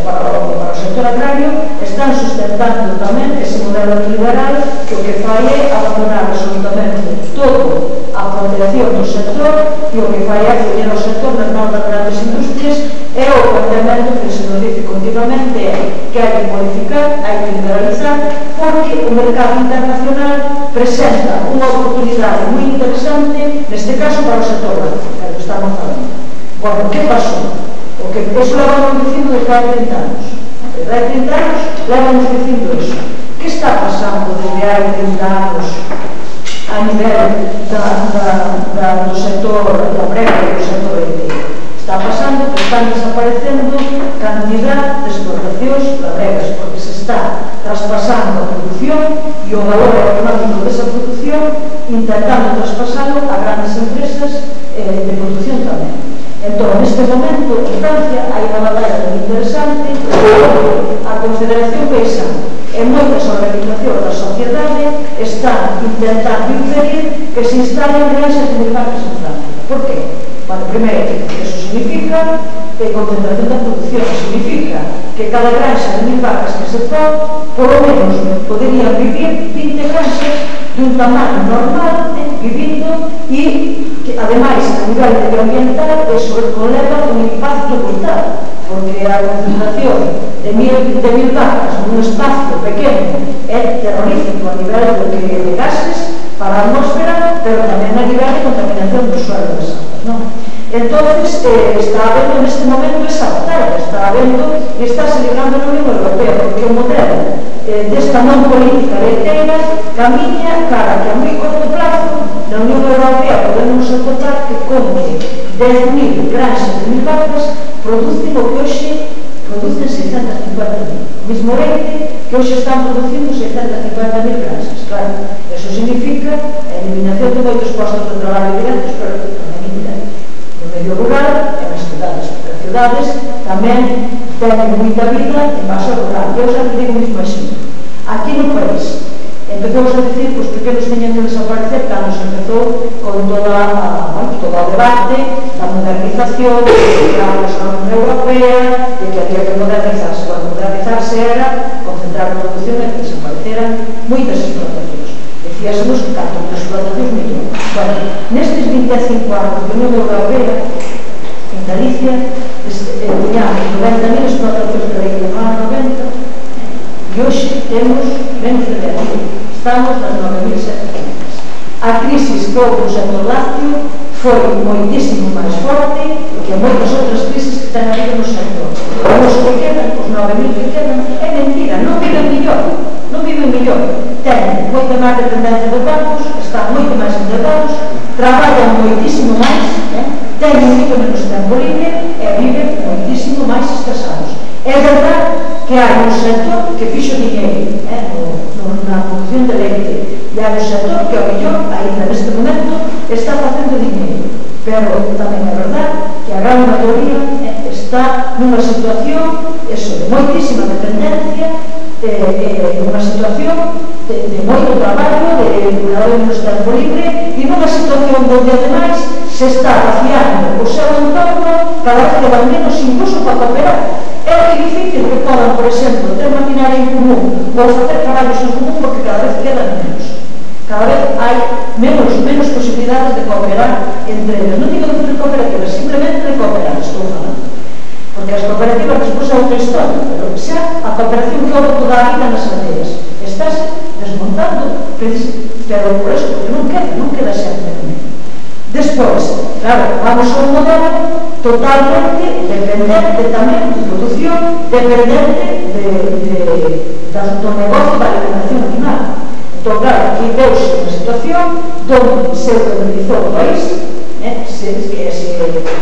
para o sector agrario, están sustentando tamén ese modelo liberal que o que fai é abandonar absolutamente todo a protección do sector e o que fai é poñer o sector nas mãos das grandes industrias. E o planteamento que se nos dice continuamente é que hai que modificar, hai que liberalizar, porque o mercado internacional presenta unha oportunidade moi interesante, neste caso para o sector lácteo, que é o que estamos falando. Bueno, que pasou? O que eso levamos dicindo desde hai 30 anos. Desde hai 30 anos levamos dicindo eso. Que está pasando desde hai 30 anos a nivel do sector da brega e do sector leiteiro? Está pasando que están desaparecendo cantidad de exportacións labregas, porque se está traspasando a produción e o valor económico desa produción, intentando traspasalo a grandes empresas de produción tamén. Entón, neste momento, en Francia, hai unha batalla moi interesante, a Confederación Paisana e moitas organizacións da sociedade están intentando impedir que se instalen granxas de vacas en Francia. Por qué? Bueno, primeiro, eso significa concentración da produción, significa que cada granxa de 1000 vacas que se pon, polo menos poderían vivir 20 granxas dun tamaño normal, vivindo, e que, ademais, a nivel medioambiental, eso conleva un impacto brutal, porque a concentración de 1000 vacas nun espacio pequeno é terrorífico a nivel de gases para a atmósfera, pero tamén a nivel de contaminación do suelo das aguas, non? Entonces, está habendo neste momento esa batalla, está habendo e está se ligando na Unión Europea, porque o modelo desta non política leiteira camiña cara que a moi corto plazo na Unión Europea podemos acotar que compre 10.000 granxas de 1000 vacas producen o que hoxe producen 650.000. O mismo leite que hoxe están producindo 650.000 granxas. Claro, eso significa a eliminación de moitos postos de traballo directos, pero tamén indirectos. No medio rural e nas cidades, porque as cidades tamén teñen moita vida en base ao rural. Eu xa digo o mismo exemplo. Aquí no país empezamos a decir que os pequenos teñen que desaparecer cando se empezou con todo o debate da modernización, de que era a Unión Europea, de que había que modernizarse. Bueno, modernizarse era concentrar a produción e que desapareceran moitas explotacións. Decíasemos que canto as explotacións mellor. Bueno, nestes 25 anos de Unión Europea, en Galicia, teñamos 90.000 explotacións de leite no ano 90, e hoxe temos menos de 10.000. Estamos nas 9.700. A crisis que houve no sector lácteo foi moitísimo máis forte que moitas outras crisis que ten habido no sector. Os pequenos mellor ten moita máis dependencia dos bancos, están moito máis endeudados, traballan moitísimo máis, teñen moito menos tempo libre e viven moitísimo máis estresados. É verdade que hai un sector que fixo dinheiro na produción de leite e hai un sector que, ao mellor, ainda neste momento está facendo dinheiro, pero tamén é verdade que a gran maioría está nunha situación de moitísima dependencia, nunha situación de moito traballo, de menos tempo libre e nunha situación onde, ademais, se está vaciando o seu entorno cada vez que van menos incluso para cooperar. É difícil que podan, por exemplo, ter maquinaria en común ou facer traballos en común porque cada vez quedan menos. Cada vez hai menos posibilidades de cooperar entre eles. Non digo de facer cooperativas, simplemente de cooperar, estou falando. Porque as cooperativas despois é outra historia, pero xa a cooperación que houve toda a vida nas aldeas estás desmontando, pero por eso, porque non queda xa menos. Despois, claro, vamos a un modelo totalmente dependente tamén de produción, dependente do negocio da alimentación animal. Entón, claro, aquí veus unha situación onde se organizou o país,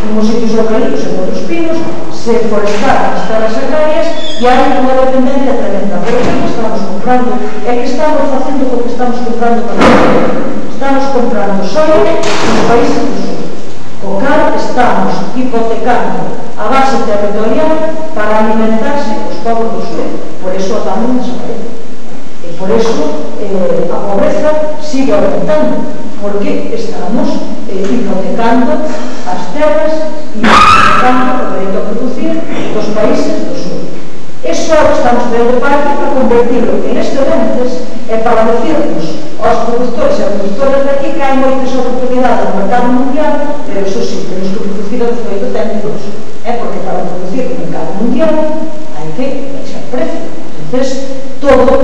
nos sitios eucaliptos e outros pinos, se forestaron as terras agrarias e hai unha dependencia tremenda. Pero que estamos comprando? É que estamos facendo o que estamos comprando para o estamos comprando soia nos países do sur, co cal estamos hipotecando a base territorial para alimentarse os povos do sur. Por eso a fame desaparece. E por eso a pobreza sigue aumentando, porque estamos hipotecando as terras e hipotecando o dereito a producir dos países do sur. Eso estamos vendo parte para convertirlo en excedentes e para decirnos aos produtores e produtoras de aquí que hai moitas oportunidades no mercado mundial, pero eso sí, temos que producir a 18 técnicos, porque para producir no mercado mundial hai que baixar precio. Entonces, todo o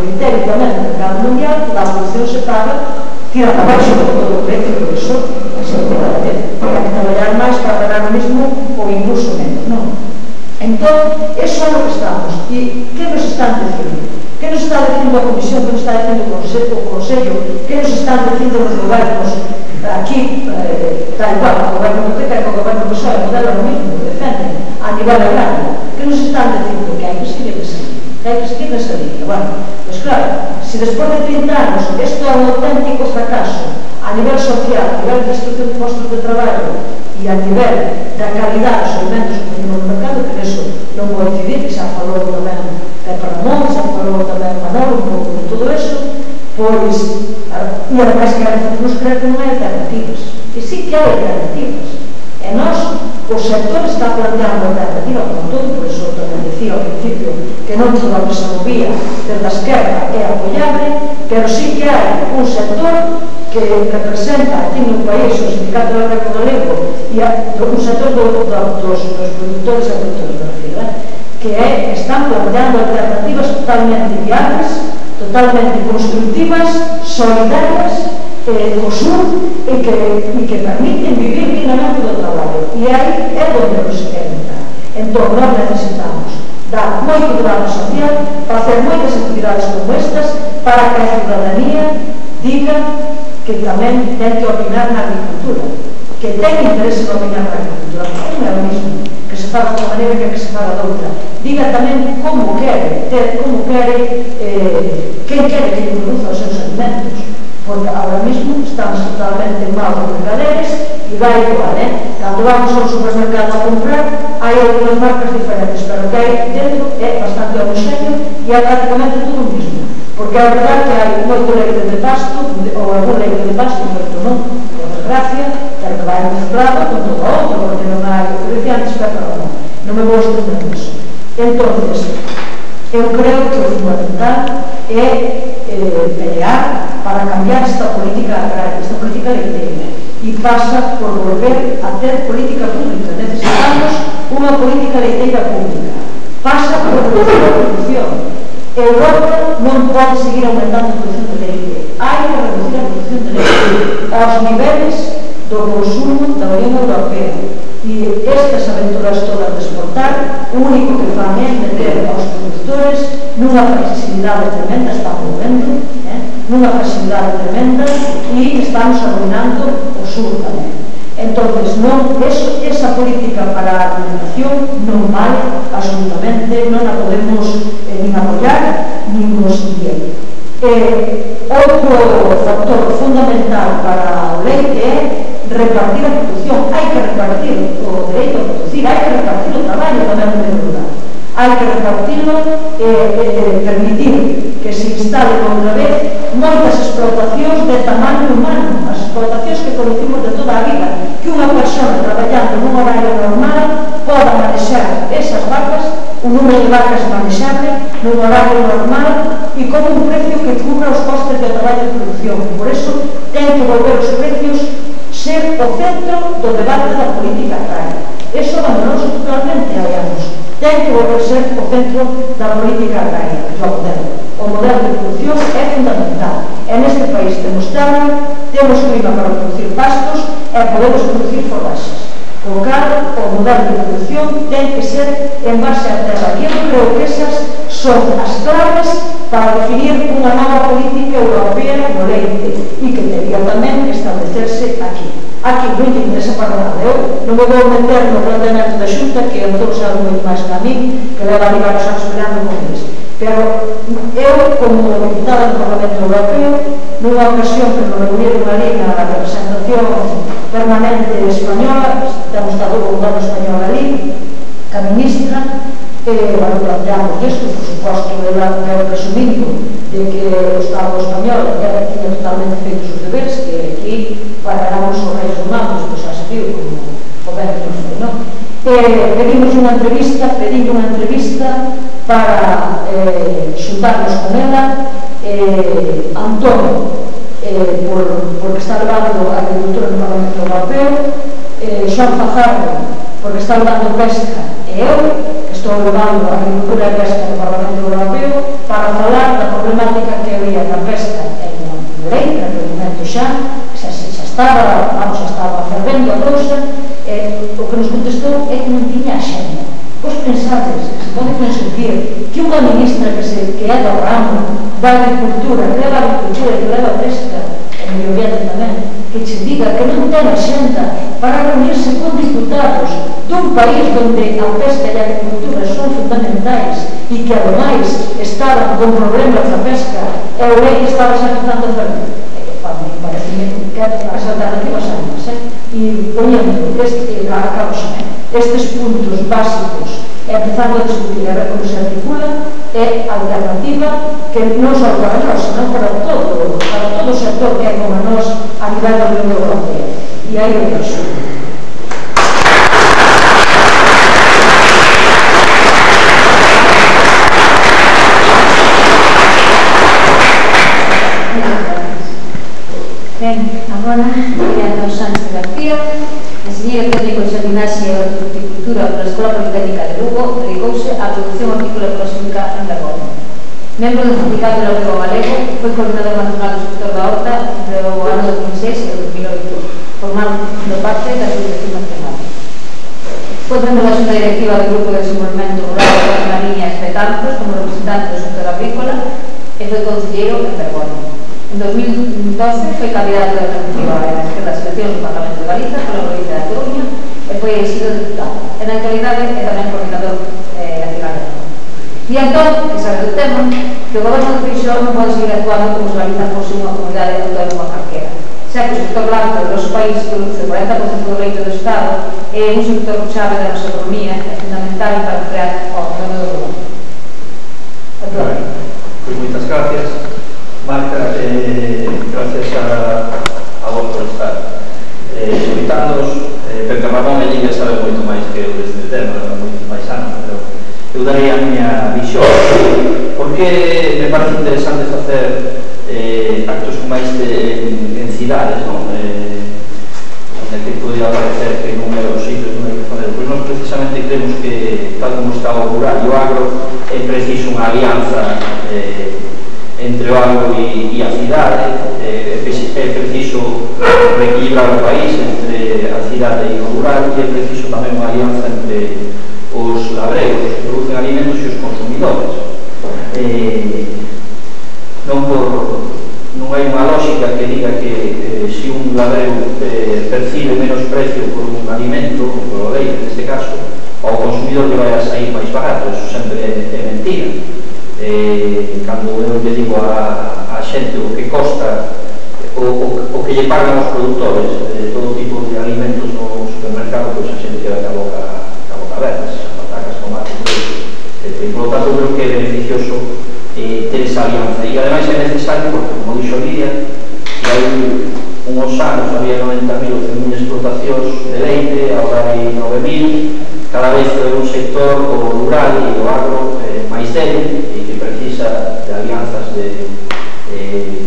criterio tamén do mercado mundial, a produción se paga tirando abaixo de todo o precio, por eso se pode hai que traballar máis para ganar o mismo ou incluso menos, non? Entón, eso é o que estamos. E que nos están dicindo? Que nos está dicindo a Comisión? Que nos está dicindo o Consello? Que nos están dicindo os gobernos? Aquí, tal igual, o goberno Boteca e o goberno PSOE, o modelo é o mismo, que defenden a nivel agrario. Que nos están dicindo? Que hai que seguir esa línea. Que hai que seguir esa línea. Bueno, pois claro, se despois de 30 anos isto é un auténtico fracaso a nivel social, a nivel de destrucción de postos de traballo e a nivel da calidade dos alimentos que temos no mercado, que eso non vou decidir, que xa falou tamén Pepe Ramón, xa falou tamén Manolo, un pouco de todo eso, pois, e ademais que nos creer que non hai alternativas, que sí que hai alternativas, e nós, o sector está planteando alternativa con todo, por eso tamén decía ao principio que non toda a que se movía desde a esquerda é apoiable, pero sí que hai un sector que representa aquí no país o Sindicato do Agro Galego e un sector dos produtores e productores da fila, que están planteando alternativas totalmente viables, totalmente constructivas, solidarias, co sur e que permiten vivir dignamente do traballo. E aí é onde nos quer entrar. Entón, nós necesitamos dar moito traballo social, facer moitas actividades como estas, para que a ciudadanía diga que tamén ten que opinar na agricultura, que ten interese en opinar na agricultura, non é o mismo que se faga de unha maneira que se faga de outra. Diga tamén como quere, quen quere que produza os seus alimentos, porque ahora mismo estamos totalmente mal de mercaderes e vai igual, cando vamos ao supermercado a comprar hai outras marcas diferentes, pero que hai dentro é bastante homoxéneo e é prácticamente todo o mismo, porque é verdade que hai moito leite de pasto ou algún leite de pasto, moito non, por desgracia, pero que vai mezclado con todo o outro, porque non hai o que decía antes, pero non me vou estender nisso. Entonces, eu creo que o fundamental é pelear para cambiar esta política agraria, esta política leiteira, e pasa por volver a ter política pública. Necesitamos unha política leiteira pública, pasa por reducir a produción. Europa non pode seguir aumentando a produción de leite, hai que reducir a produción de leite aos niveles do consumo da Unión Europea. E estas aventuras todas de exportar, o único que fan é meter aos productores nunha facilidade tremenda, estamos vendo, nunha facilidade tremenda, e estamos arruinando o sur tamén. Entonces, esa política para a alimentación non vale absolutamente, non a podemos nin apoiar, nin conseguir. Outro factor fundamental para o leite é repartir a produción. Hai que repartir o dereito a producir, hai que repartir o traballo tamén no medio rural. Hai que repartirlo e permitir que se instalen outra vez moitas explotacións de tamaño humano, as explotacións que conocimos de toda a vida, que unha persona traballando nun horario normal poda manexar esas vacas, un número de vacas manexable nun horario normal e con un precio que cubra os costes de traballo de producción. Por eso ten que volver os precios ser o centro do debate da política agraria. Eso abandonoso totalmente hai anos. Ten que volver ser o centro da política agraria, que é o modelo. O modelo de producción é fundamental. E neste país temos terra, temos clima para producir pastos e podemos producir forraxes. Por cal, o modelo de producción ten que ser en base á terra. E eu creo que esas son as claves para definir unha nova política europea no leite e que debería tamén establecerse aquí. Aquí non lle interesa para nada. Eu non me vou meter no planteamento da Xunta, que o todos saben moito máis que a mí, que leva ali varios anos esperando con eles. Pero eu, como diputada do Parlamento Europeo, nunha ocasión que nos reunieron ali na representación permanente española, temos estado o goberno español ali, a ministra, planteamos isto, por suposto, eu presumindo de que o Estado español ya tiña totalmente feitos os deberes, que aquí paráramos os reis humanos, pois xa se viu como o goberno foi, non? Pedimos unha entrevista para xuntarnos con ela, Antonio, porque está levando a agricultura no Parlamento Europeo, Xoan Fajardo, porque está levando pesca, e eu, que estou levando a agricultura e pesca no Parlamento Europeo, para falar da problemática que había na pesca en Leite, en aquel momento xa estaba fervendo a cousa, e o que nos contestou é que non tiña axenda. Pois pensades, se pode consentir que unha ministra que é do ramo da agricultura, que leva a agricultura e que leva a pesca, e medio ambiente tamén, que che diga que non ten axenda para reunirse con diputados dun país onde a pesca e a agricultura son fundamentais e que ademais estaban con problemas da pesca e o leite estaba xa empezando a ferver. Parece que as alternativas hai máis, e poñendo estes puntos básicos e empezando a discutir a ver como se articula é a alternativa que non só para nós, senón para todo o sector que é como nós a nivel da Unión Europea. E aí o deixo. Ben, agora, María dos Sánchez García, enxeñeiro técnico en Xardinaxe e Horticultura pola Escola Politécnica de Lugo, dedicouse á produción hortícola ecolóxica en Bergondo. Membro do Sindicato do Laurego Galego, foi coordinador nacional do sector da horta entre o ano 2006 e o 2008, formando parte da Asociación Nacional. Foi membro da Xunta Directiva do Grupo de Desenvolvemento Rural de Mariñas e Betanzos como representante do sector agrícola e foi concelleiro en Bergondo. En 2012 foi candidato da alternativa a esquerdas eleccións do Parlamento de Galiza pola provincia da Coruña e foi elegido diputado. En a actualidade é tamén coordinador nacional de Bergondo. E entón, que sabe do tema, que o goberno de Feixóo non pode seguir actuando como se Galiza fose unha comunidade autónoma calquera, xa que o sector lácteo do noso país produce o 40% do leite do Estado e un sector chave da nosa economía é fundamental para crear o goberno do rural. Pois moitas gracias. Marta, gracias a vos por estar escoitándonos. Pepe Ramón e Lidia sabe moito máis que eu deste tema, moitos máis anos, pero eu darei a miña visión, porque me parece interesante facer actos como este en cidades, non? Onde que podría parecer que non é os sitios non hai que fazer, pois nós precisamente creemos que, tal como está o rural e o agro, é preciso unha alianza entre o agro e a cidade. É preciso reequilibrar o país entre a cidade e o rural, e é preciso tamén unha alianza entre os labregos que producen alimentos e os consumidores. Non hai unha lógica que diga que se un labrego percibe menos precio por un alimento, por o leite neste caso, ao consumidor que vai a sair máis barato. Eso sempre é mentira. Cando eu lle digo a xente o que costa o que lle pagan os produtores todo tipo de alimentos no supermercado, pois a xente queda ca boca aberta, patacas, tomates, por lo tanto creo que é beneficioso ter esa alianza, e ademais é necesario porque, como dixo Lidia, que hai unhos anos había 90.000 ou 100.000 explotacións de leite, agora hai 9.000. Cada vez é un sector, o rural e o agro, máis débil e que precisa de alianzas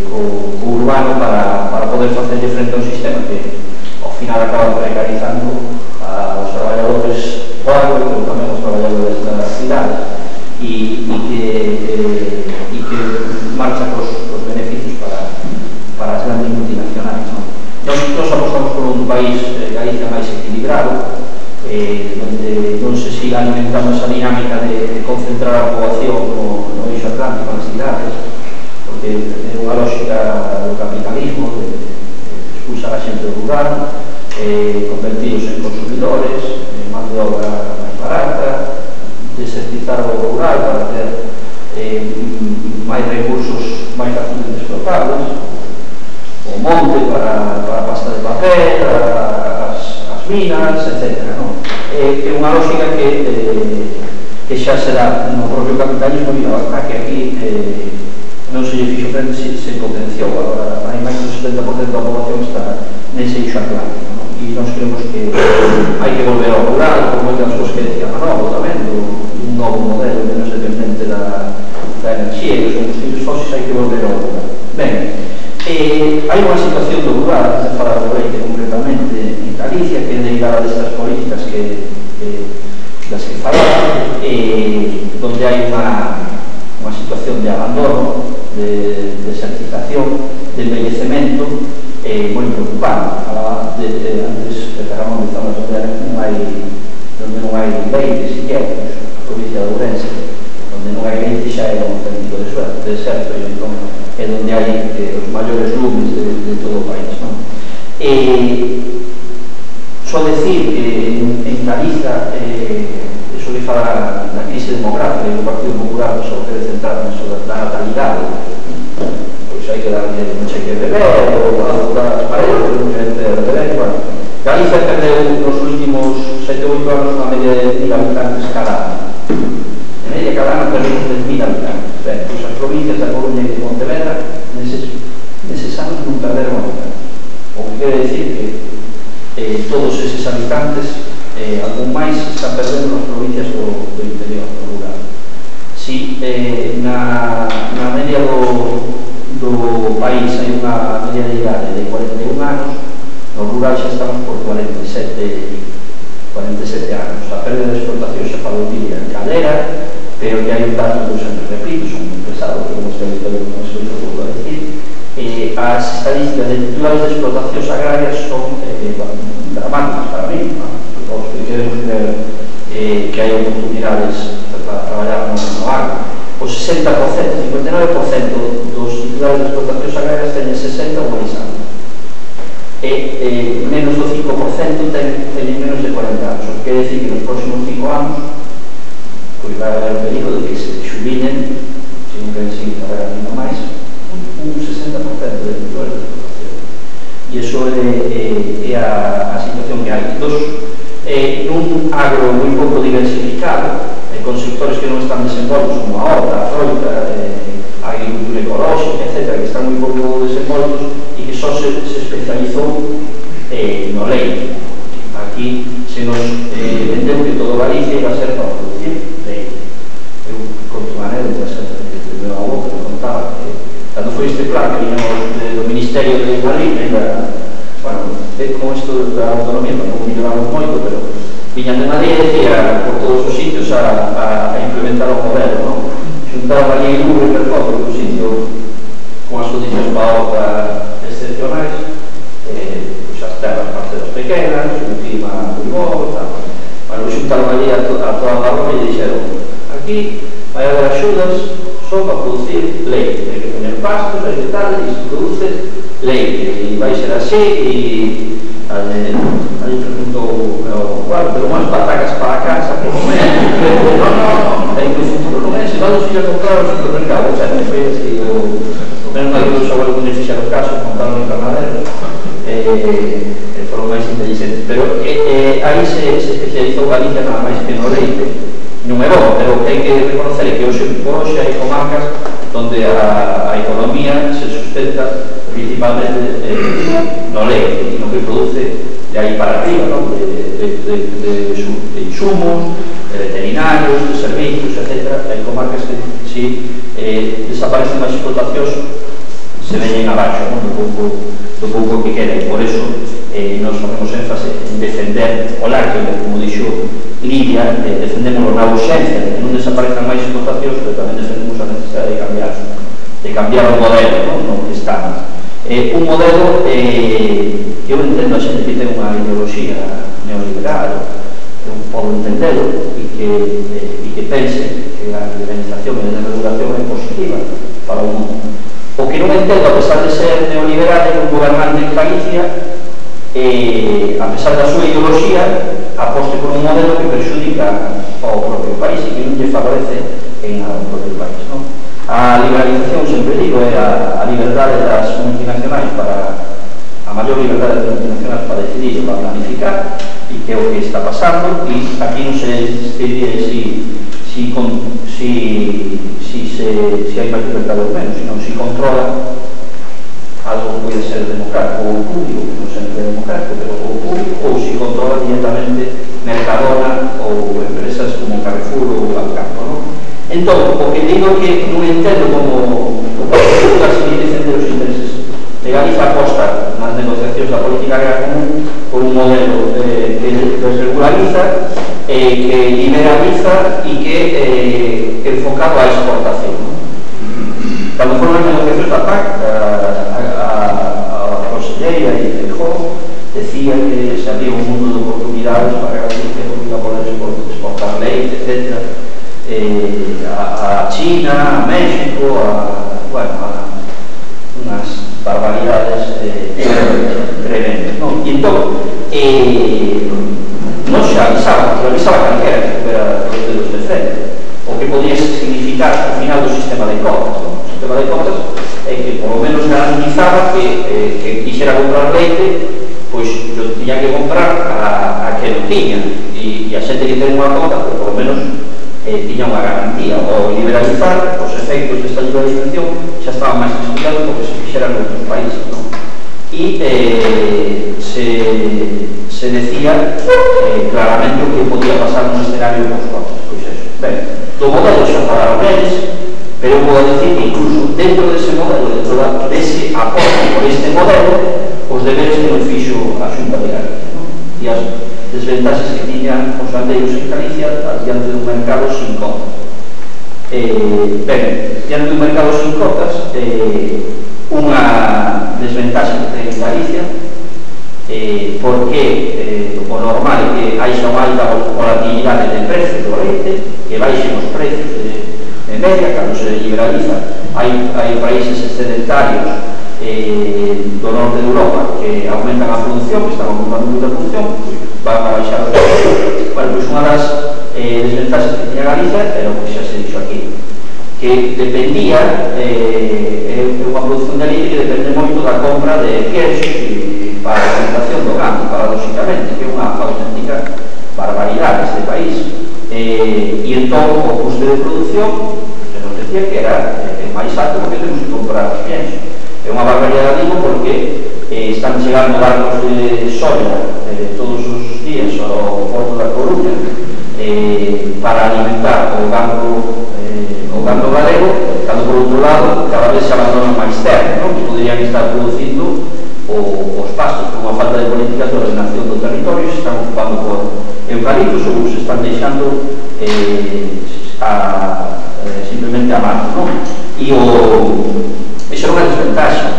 co urbano para poder facerlle frente a un sistema que ao final acaba precarizando aos traballadores do agro, pero tamén aos traballadores da cidade, e que marcha cos beneficios para as grandes multinacionais. Nós apostamos por un país, Galicia, máis equilibrado, donde non se siga alimentando esa dinámica de concentrar a poboación no eixo atlántico nas cidades, porque é unha lógica do capitalismo de expulsar a xente rural, convertidos en consumidores, mano de obra máis barata, desertizar o rural para ter máis recursos máis facilmente explotables, o monte para a pasta de papel, as minas, etc. É unha lógica que xa se dá no propio capitalismo, e a que aquí non se lle fixo frente, se potenciou. Agora hai máis do 70% da poboación está nese eixo atlántico, e nós creemos que hai que volver ao rural, por moitas cousas que decía Manolo tamén, un novo modelo menos dependente da enerxía e dos combustibles fósiles. Hai que volver ao rural. Ben, hai unha situación do rural, antes de falar do leite concretamente, en Galicia, que é derivada destas políticas das que falaba, donde hai unha situación de abandono, de desertización, de envellecemento moi preocupante. Antes de Ramón de zonas donde non hai leite siquiera, a provincia de Ourense, donde non hai leite xa é un auténtico deserto, e entón é donde hai os maiores lumes de todo o país. Só decir que en Galicia, eso que fala da crise demográfica, e o Partido Popular só quere centrar nisso da natalidade, pois hai que darlle un cheque de bebé ou a parejas, pero non quere ter bebé. Galicia perdeu nos últimos 7 ou 8 anos unha media de 1000 habitantes cada ano. En media cada ano perdeu 1000 habitantes. Pois as provincias da Coruña e de Pontevedra neses anos non perderon habitantes. O que quere decir que todos eses habitantes, algún máis, están perdendo nas provincias do interior, do rural. Si na media do país hai unha media de idade de 41 anos, no rural xa estamos por 47 anos. A pérdida de explotación xa falou Lidia en Calera, pero que hai un dato que eu sempre repito, son moi pesado, pero como se volvo a decir, as estadísticas de titulares de explotacións agrarias son dramáticas para mí. Os que queremos creer que hai oportunidades para traballar no agro, o 60%, 59% dos titulares de explotacións agrarias teñen 60 ou máis anos, e menos do 5% teñen menos de 40 anos. O que quere decir que nos próximos 5 anos pois vai haber o peligro de que se xubilen, se non queren seguir traballando máis, un 60% de titulares de explotación. E iso é a situación que hai. Nun agro moi pouco diversificado, con sectores que non están desenvoltos, como a horta, a froita, a agricultura ecolóxica, etc., que están moi pouco desenvoltos e que só se especializou no leite. Aquí se nos vendeu que todo Galicia iba a ser para producir leite. Eu conto unha anécdota de meu avó que me contaba que cando foi este plan que viñamos do Ministerio de Agricultura, con isto da autonomía non milloramos moito, pero viñan de Madrid e decía por todos os sitios a implementar o modelo, xuntaron ali en Lubre, Percoto, que é un sitio condicións para excepcionais, pois as terras parcelas pequenas, un clima moi bo, bueno, xuntaron allí a toda a Barroa e dixeron aquí vai haber axudas só para producir leite, hai que poner pastos, hai que tal, e se produce leite, e vai ser así, e ali preguntou, bueno, pero unhas patacas para a casa, que non é, non, hai que o futuro non é, se van os fillos a comprar o supermercado, o sea, foi así, o menos ali os abuelos que nos fixeron caso, montaron en Canadero, foron máis inteligentes, pero aí se especializou Galicia nada máis que no leite. Non é bom, pero o que hai que reconocer é que hoxe hai comarcas onde a economía se sustenta principalmente no leite e no que produce de aí para arriba, ¿no? de insumos, de veterinarios, de servicios, etc. Hai comarcas que si desaparecen as explotacións se veñen abaixo, ¿no? do pouco que queda, e por eso nos ponemos énfase en defender o lácteo, como dixo Lidia, defendemos na urxencia de que non desaparezcan máis explotacións, pero tamén defendemos a necesidade de cambiar o modelo, no que estamos. Un modelo que eu entendo a xente que ten unha ideoloxía neoliberal, eu podo entendelo, e que pense que a liberalización e a desregulación é positiva para o mundo. O que non entendo, a pesar de ser neoliberal, é que un gobernante en Galicia, a pesar da súa ideoloxía, aposte por un modelo que perxudica ao propio país e que non lle favorece en ao propio país, non? A liberalización, sempre digo, é a liberdade das multinacionais a maior liberdade das multinacionais para decidir e para planificar, e que é o que está pasando, e aquí non se decide si hai máis libertad ou menos, sino si controla algo que pode ser democrático ou público, que non sempre é democrático, pero ou público, ou si controla directamente Mercadona ou empresas como Carrefour ou Alcampo, non? Entón, o que digo que non entendo como Portugal se quiere defender os intereses de Galicia aposta nas negociacións da política agraria común por un modelo que desregulariza, que liberaliza e que enfocado á exportación, non? Cando foron as negociacións da PAC, a conselleira e Feijóo decía que se había un mundo de oportunidades para Galicia, porque iba a poder exportar leite, etc. A China, a México, a unhas barbaridades tremendas, non? E entón, non se avisaba calquera que fuera os dedos de frente, o que podía significar ao final do sistema de cotas, non? O sistema de cotas é que por lo menos garantizaba que quixera comprar leite, pois yo tiña que comprar a que non tiña, e a xente que ten unha cota, pois por lo menos tiña unha garantía. O liberalizar, os efectos desta liberalización xa estaban máis estudiados porque se fixeran en outros países, non? E se decía claramente o que podía pasar nun escenario con cotas. Pois eso, ben, do modelo xa falaron eles, pero eu vou decir que incluso dentro dese modelo, dentro dese apoio por este modelo, os deberes que non fixo a Xunta de Galicia, non? E as desventaxas que tiñan os gandeiros en Galicia diante dun mercado sin cotas. Ben, diante dun mercado sin cotas, unha desventaxa que ten en Galicia, porque o normal é que haixa unha alta volatilidade de precio do leite, que baixen os precios de media, cando se liberaliza. Hai países excedentarios do norte de Europa que aumentan a produción, que están aumentando moita produción, van a baixar os precios. Bueno, pois unha das desventaxas que tiña Galicia era o que xa se dixo aquí, que dependía, é unha produción de leite que depende moito da compra de queixos para a alimentación do gando, paradóxicamente, que é unha auténtica barbaridade este país. E entón o custo de producción se nos decía que era máis alto porque temos que comprar os queixos. É unha barbaridade, digo, porque están chegando barcos de soya todos os días ao porto da Coruña para alimentar o gando galego, cando por outro lado cada vez se abandonan máis terra, non? Que poderían estar producindo os pastos por unha falta de políticas de ordenación do territorio, se están ocupando por eucaliptos ou se están deixando simplemente a mano, non? E Esa é unha desventaxa.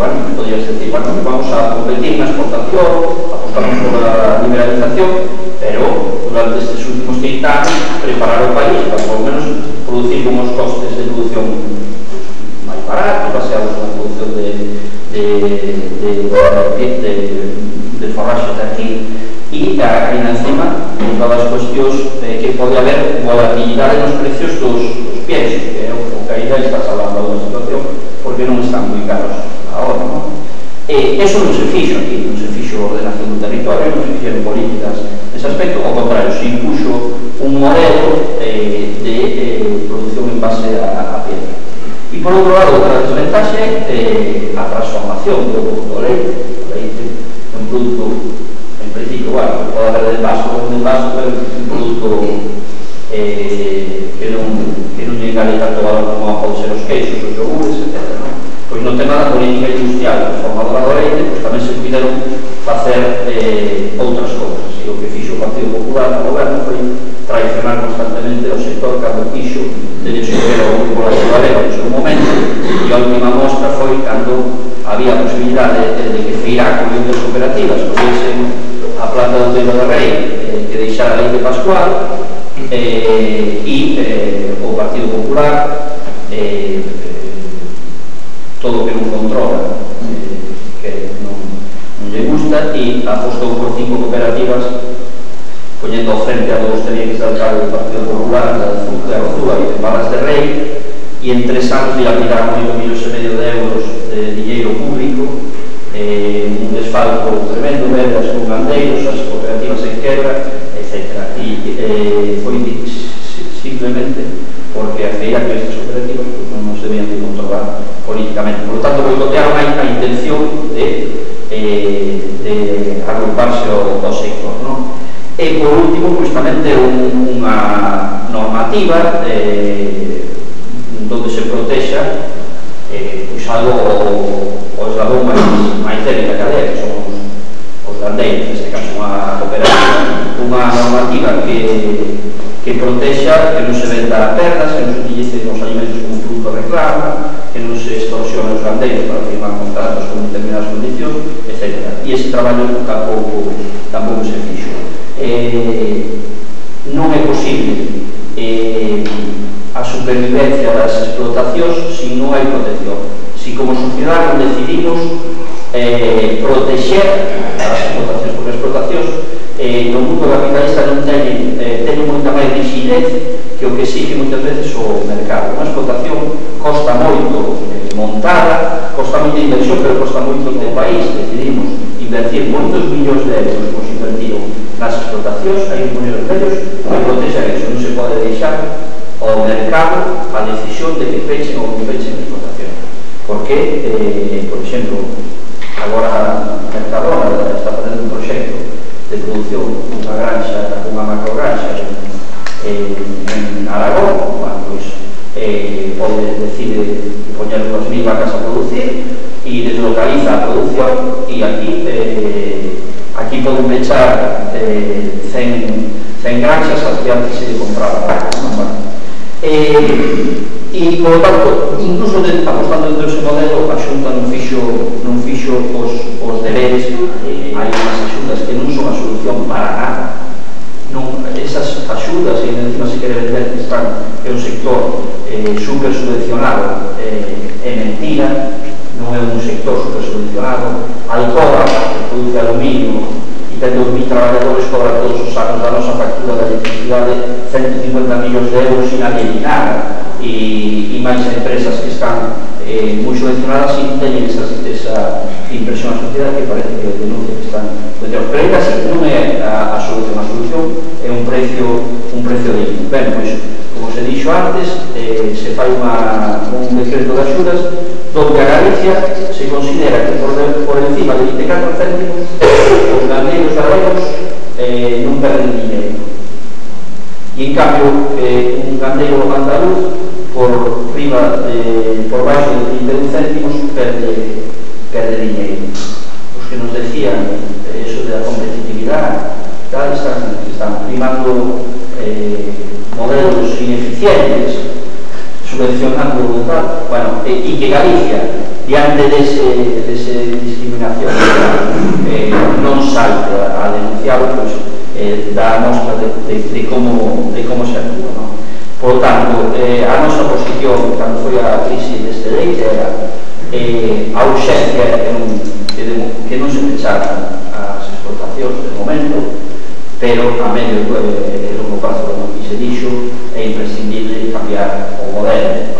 Bueno, podrías decir, bueno, vamos a competir na exportación, apostamos pola liberalización, pero durante estes últimos 30 anos preparar o país para, por lo menos, producir unos costes de producción máis baratos, baseados na producción de forraxes de aquí, e ainda encima todas as cuestións que pode haber volatilidade nos precios dos piensos, que é o que aí está salvando a situación, porque non están moi caros agora, non? Eso non se fixo aquí, non se fixo ordenación do territorio, non se fixeron políticas nese aspecto, ao contrario, se impuxo un modelo de producción en base a piedra. E por outro lado, outra desventaxe é a transformación do leite. O leite é un produto, en principio, bueno, pode haber de vaso, pero é un produto que non llegaría tanto valor como pode ser os queixos, os yogures, etc. Pois no tema da política industrial transformadora do leite, pois tamén se puderon facer outras cousas. E o que fixo o Partido Popular no goberno foi traicionar constantemente o sector cando quixo de descubrir o grupo Galega no seu momento, e a última mostra foi cando había a posibilidade de que Feiraco e outras cooperativas collesen a planta do Teiro de Rei que deixara Leite Pascual, e o Partido Popular todo o que non controla, que non lle gusta, e apostou por 5 cooperativas poñendo ao frente a dos tenían que ser alcalde do Partido Popular, de Rozúa e de Palas de Rei, e en 3 anos dilapidaron 8,5 millones de euros de dinheiro público, un desfalco tremendo, vedas con gandeiros, as cooperativas en quebra, etc. E foi simplemente porque a feira que estas cooperativas non se debían de controlar políticamente. Por lo tanto, boicotearon a intención de agruparse ao sector, non? E por último, pois tamén ter unha normativa onde se protexa pois algo o eslabón máis débil da cadea, que son os gandeiros, neste caso unha cooperativa, unha normativa que protexa, que non se venda perdas, que non se utilicen os alimentos como fruto reclamo, que non se extorsione os gandeiros para firmar contratos con determinadas condicións, etc. E ese traballo tampouco se fixo. Non é posible a supervivencia das explotacións se non hai protección. Se como sociedade non decidimos proteger as explotacións, porque as explotacións no mundo capitalista non teñen moita máis rigidez que o que exige moitas veces o mercado. Unha explotación costa moito montada, costa moita inversión, pero costa moito que o país decidimos invertir moitos millóns de euros como se invertiron nas explotacións, hai un millón de euros que protexan eso. Non se pode deixar ao mercado a decisión de que fechen ou non fechen a explotación, porque, por exemplo, agora Mercadona está facendo un proxecto de producción dunha granxa, unha macrogranxa en Aragón, pois pode decide poñer 2.000 vacas a producir e deslocaliza a producción, e aquí poden pechar 100 granxas as que antes se compraban. E, por lo tanto, incluso apostando dentro dese modelo, a Xunta non fixo os deberes. Hai unhas axudas que non son a solución para nada. Esas axudas, e encima se quere vender que é un sector super subvencionado, é mentira, non é un sector super subvencionado. Alcoa, que produce aluminio e ten 2.000 traballadores, cobra todos os anos da nosa factura da electricidade 150 millóns de euros sin nadie ni nada, e máis empresas que están moi subvencionadas e teñen esa impresión a sociedade que parece que denuncia que están pero ainda así non é a solución. A solución é un precio digno. Ben, pois, como se dixo antes, se fai un decreto de axudas donde a Galicia se considera que por encima de 24 céntimos os gandeiros galegos non perden dinheiro, e en cambio un gandeiro andaluz por baixo de 31 céntimos perde dinheiro. Os que nos decían eso de la competitividade están primando modelos ineficientes, subvencionando tal, bueno, e que Galicia, diante dese discriminación non salte a denunciarlo, pois dá mostra de como se actúa, non? Por tanto, a nosa posición cando foi a crise deste leite era a urxencia que non se pecharan as exportacións de momento, pero a medio e longo prazo, como aquí se dixo, é imprescindible cambiar o modelo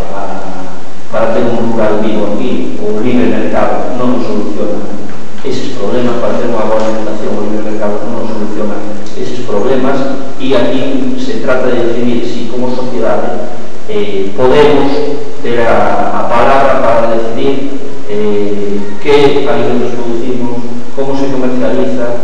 para ter un rural vivo aquí. O libre mercado non nos soluciona eses problemas, para ter unha boa alimentación o libre mercado non nos soluciona eses problemas, e aquí se trata de definir si como sociedade podemos ter a palabra para decidir que alimentos producimos, como se comercializa,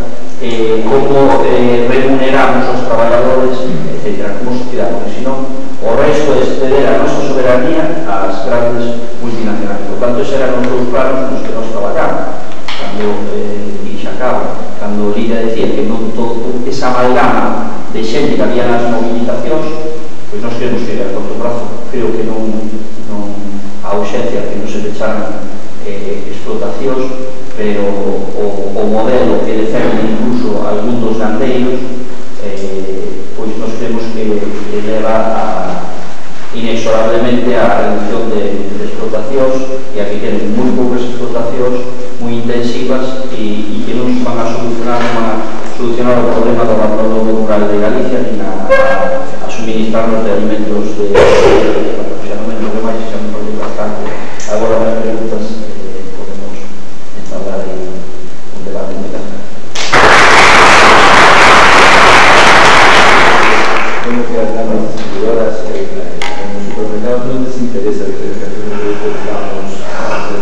como remuneramos aos traballadores, etc., como sociedade, porque senón o resto é ceder a nosa soberanía ás grandes multinacionais. Por tanto, ese eran os dous planos nos que nos traballamos. Cando Ixacaba, cando Lidia decía que non todo esa amalgama de xente que había nas movilizacións, pois nós queremos que a corto prazo, creo que non a urxencia que non se pecharan explotacións, pero o modelo que defende incluso algún dos gandeiros, pois nos creemos que leva inexorablemente a reducción de explotacións e a que queden moi poucas explotacións moi intensivas e que non van a solucionar o problema do abandono rural de Galicia ni a suministrarnos de alimentos xa non me entro máis, xa me parece bastante. Agora as preguntas podemos entablar un debate moi grande. Como que as damas distribuidoras en los supermercados non les interesa que estamos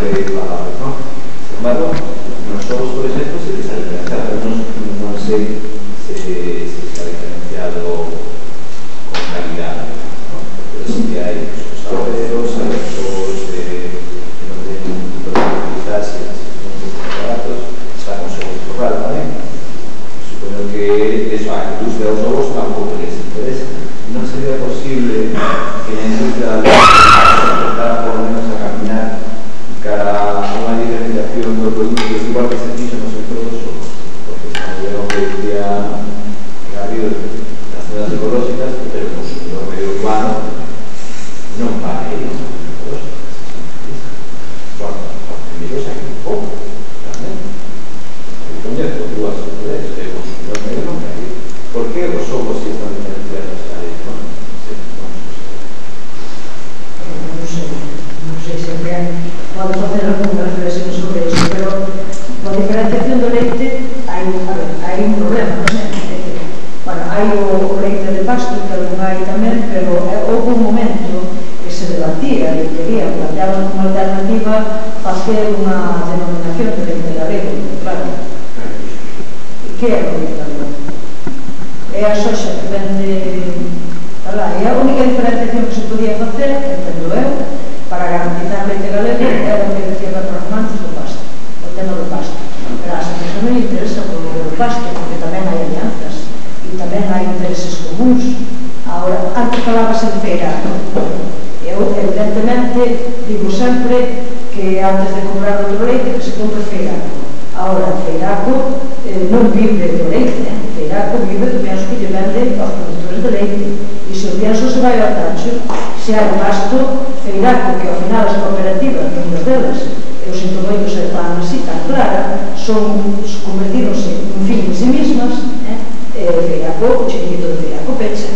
de palabras, ¿no? Sin embargo, nosotros, por ejemplo, se les ha diferenciado, no sé si se ha diferenciado con calidad, ¿no? Pero sí que hay saberos, hay otros que no tienen ningún tipo de utilidad, si son baratos, estamos en el rural también. Supongo que eso a la industria de los huevos tampoco les interesa. No sería posible que la industria empezara por lo menos a caminar cara a una diferenciación de productos igual que se hizo en los sectores, porque como vieron que hoy día ha habido las zonas ecológicas, pero el consumidor medio urbano no para ellos. Bueno, ellos hay un poco, realmente. El coñazo que tú vas a poder, el consumidor medio no para ellos. ¿Por qué los ojos sí están diferenciados a ellos? Non sei se pode facer algunha reflexión sobre iso, pero a diferenciación do leite hai un problema, non sei. Bueno, hai o leite de pasto, que algún hai tamén, pero houve un momento que se debatía e quería plantear como alternativa facer unha denominación de leite galego, claro. Que é o leite galego? É a soxa que vende... E a única diferenciación que se podía facer, entendo eu, para garantizar leite galego, era o que decía Pedro Romantes do pasto, o tema do pasto. Pero a xente non interesa o pasto, porque tamén hai alianzas e tamén hai intereses comuns. Agora, antes falabas en feiraco. Eu, evidentemente, digo sempre que antes de comprar outro leite, que se compre feiraco. Agora, feiraco non vive do leite, feiraco vive do pienso que lle vende aos produtores de leite. E se o pienso se vai ao tacho, se hai pasto, feiraco, que ao final as cooperativas, nos deles, eu sinto moito ser tan así, tan clara, convertironse en fin en sí mismas, feiraco, o chiquito de feiraco pecha.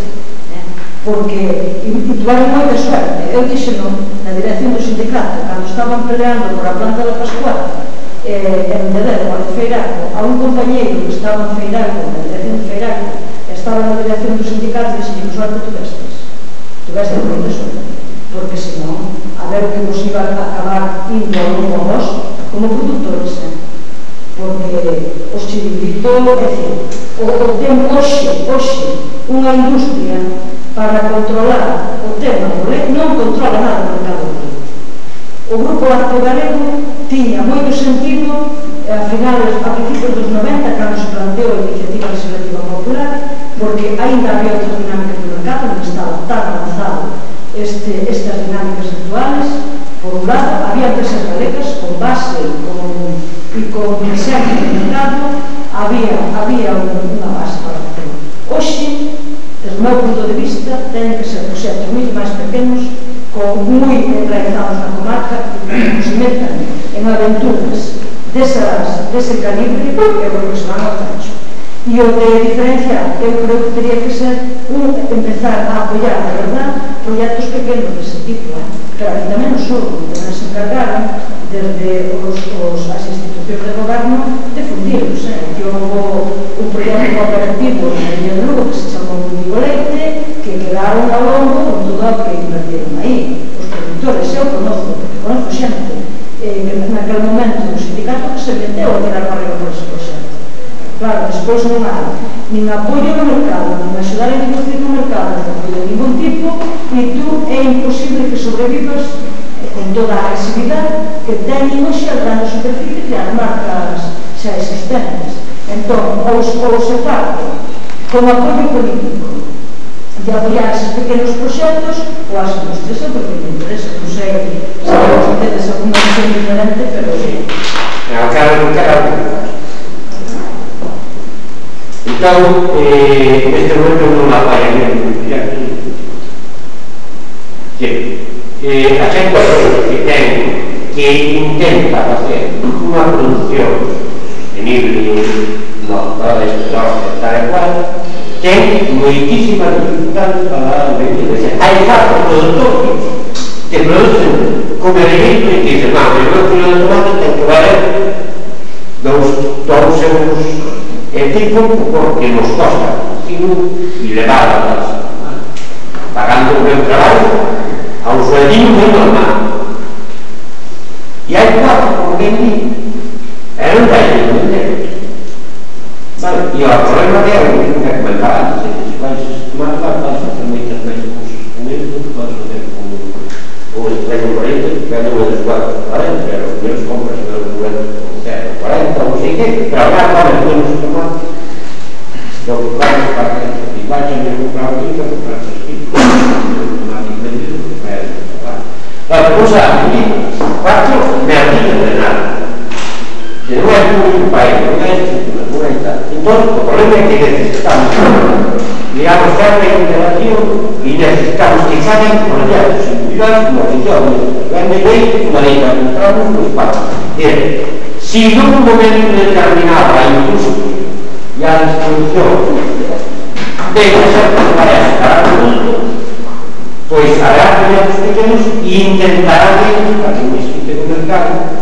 Porque tuvaron moita suerte. Eu dixeno na dirección do sindicato, cando estaban peleando por a planta da Pascual, en Dedero, ao feiraco, a un compañeiro que estaba en feiraco, na dirección do feiraco, estaba na dirección do sindicato, e dixen, que suerte tuveste moita suerte, porque senón, a ver que vos iba a acabar indo a un vos como productores, porque os chiringuitos, é dicir, o tempo hoxe unha industria para controlar o tema do leite non controla nada no mercado do leite. O Grupo Lácteo Galego tiña moito sentido a principios dos 90, cando se planteou a iniciativa legislativa popular, porque ainda había outras dinámicas do mercado, non estaba tan avanzado este estas dinámicas actuales. Por un lado, había empresas galegas con base e con presencia no mercado, había unha base para facelo. Hoxe, desde o meu punto de vista, teñen que ser proxectos moito máis pequenos, moi enraizados na comarca, que se metan en aventuras dese calibre e o que se van ao trecho. E o de diferenciar, eu creo que teria que ser empezar a apoiar, de verdad, proxectos pequenos dese tipo, pero aquí tamén os surdo, tamén se encargaron desde as institucións de goberno de fundirlos. Que houve un proxecto cooperativo na Illa de Lugo que se chamou Mundigoleite, que quedaron ao longo con todo o que invertieron aí. Os productores, eu conozco xente que naquele momento o sindicato que se meteu a tirar para arriba por ese proxecto. Claro, despois non há nin apoio no mercado, nin axudar a introducir no mercado, nin apoio de ningún tipo, e tú é imposible que sobrevivas con toda a agresividade que teñen hoxe as grandes superficies e as marcas xa existentes. Entón, ou se parte con apoio político de apoiar esos pequenos proxectos ou as industrias, porque me interesa, non sei se tedes alguna opción diferente, pero sí. Entón, neste momento non la vai a ver un proxecto. A xente que intenta facer unha produción sostenible no toda esta zona tal e cual, ten moitísimas dificultades para vender. Hai casos produtores que producen como elemento e que dicen, o meu kilo de tomate ten que valer 2 euros e tipo porque nos costa e levar pagando o meu traballo a un sueldinho moi normal. E hai cuatro, como que di, e non teñen o dinero. E o problema é o que comentaba antes, se vais tomar vas facer moitas veces cursos con eles, non podes facer con o estrello 40, que é o dos 440, pero os meus compras o 40, ou sei que, pero agora poden ter uns tomates do que vamos para que vais a me comprar o que comprar os equipos. La cosa aquí, faccio merdine de nada. Se non è un paese, non è una comunità. Entonces, el problema es que necesitamos, digamos, darle integración y necesitamos que salgan con la seguridad, como decía, grande ley, una ley para encontrarnos los pasos. Si en un momento determinado la industria y la distribución debe ser preparada para el producto, pues hará proyectos pequeños e intentará para que no existe un mercado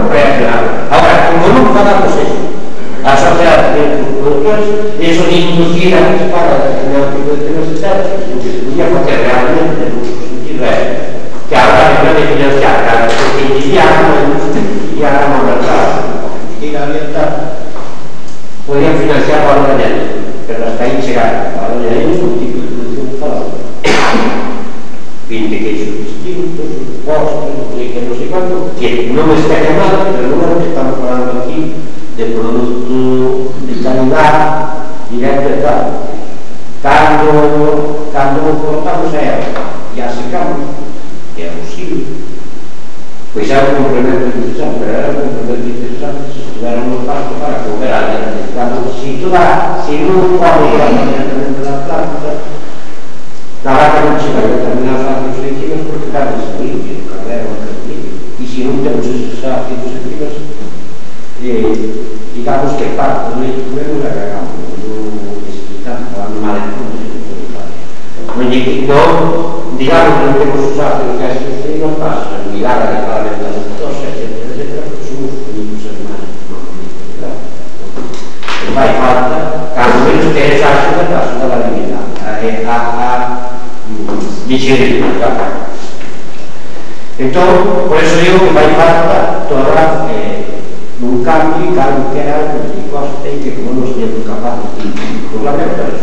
reaccionar. Ahora, como no pagamos eso, a sociedad de productores, eso de inducir a que se paga determinado tipo de necesidades, lo que se podía hacer realmente en un sentido es que ahora en vez de financiar cada vez que iniciaron la industria no mercado, que era abierta, podían financiar valor añadido, pero hasta ahí llegar valor añadido es un tipo de producción falada. 20 queixos distintos, postres, no sei cuánto, que non está llamado, pero non que estamos falando aquí de produto de calidad directa e tal. Cando cortamos a erva e a secamos, que é posible, pois é un complemento interesante, pero era un complemento interesante se estuveran no pasto para comer a erva. Se non pode ir a la planta, la vaca non ci va a determinados ácidos selectivos porque cada se limpia, el cardero no se limpia. Y si non temos esos ácidos selectivos, digamos que parte do leite que comemos la cagamos, non estamos falando mal de todo, non, digamos que non temos os ácidos selectivos, pasa a mirar a declarar la lactosa, etc., porque somos únicos animales, non vai falta, cando menos que es ácido, a súa divinidade, digerir, claro. Entón, por eso digo que vai falta toda un cambio que era algo que costa e que como non seríamos capaces de controlar, pero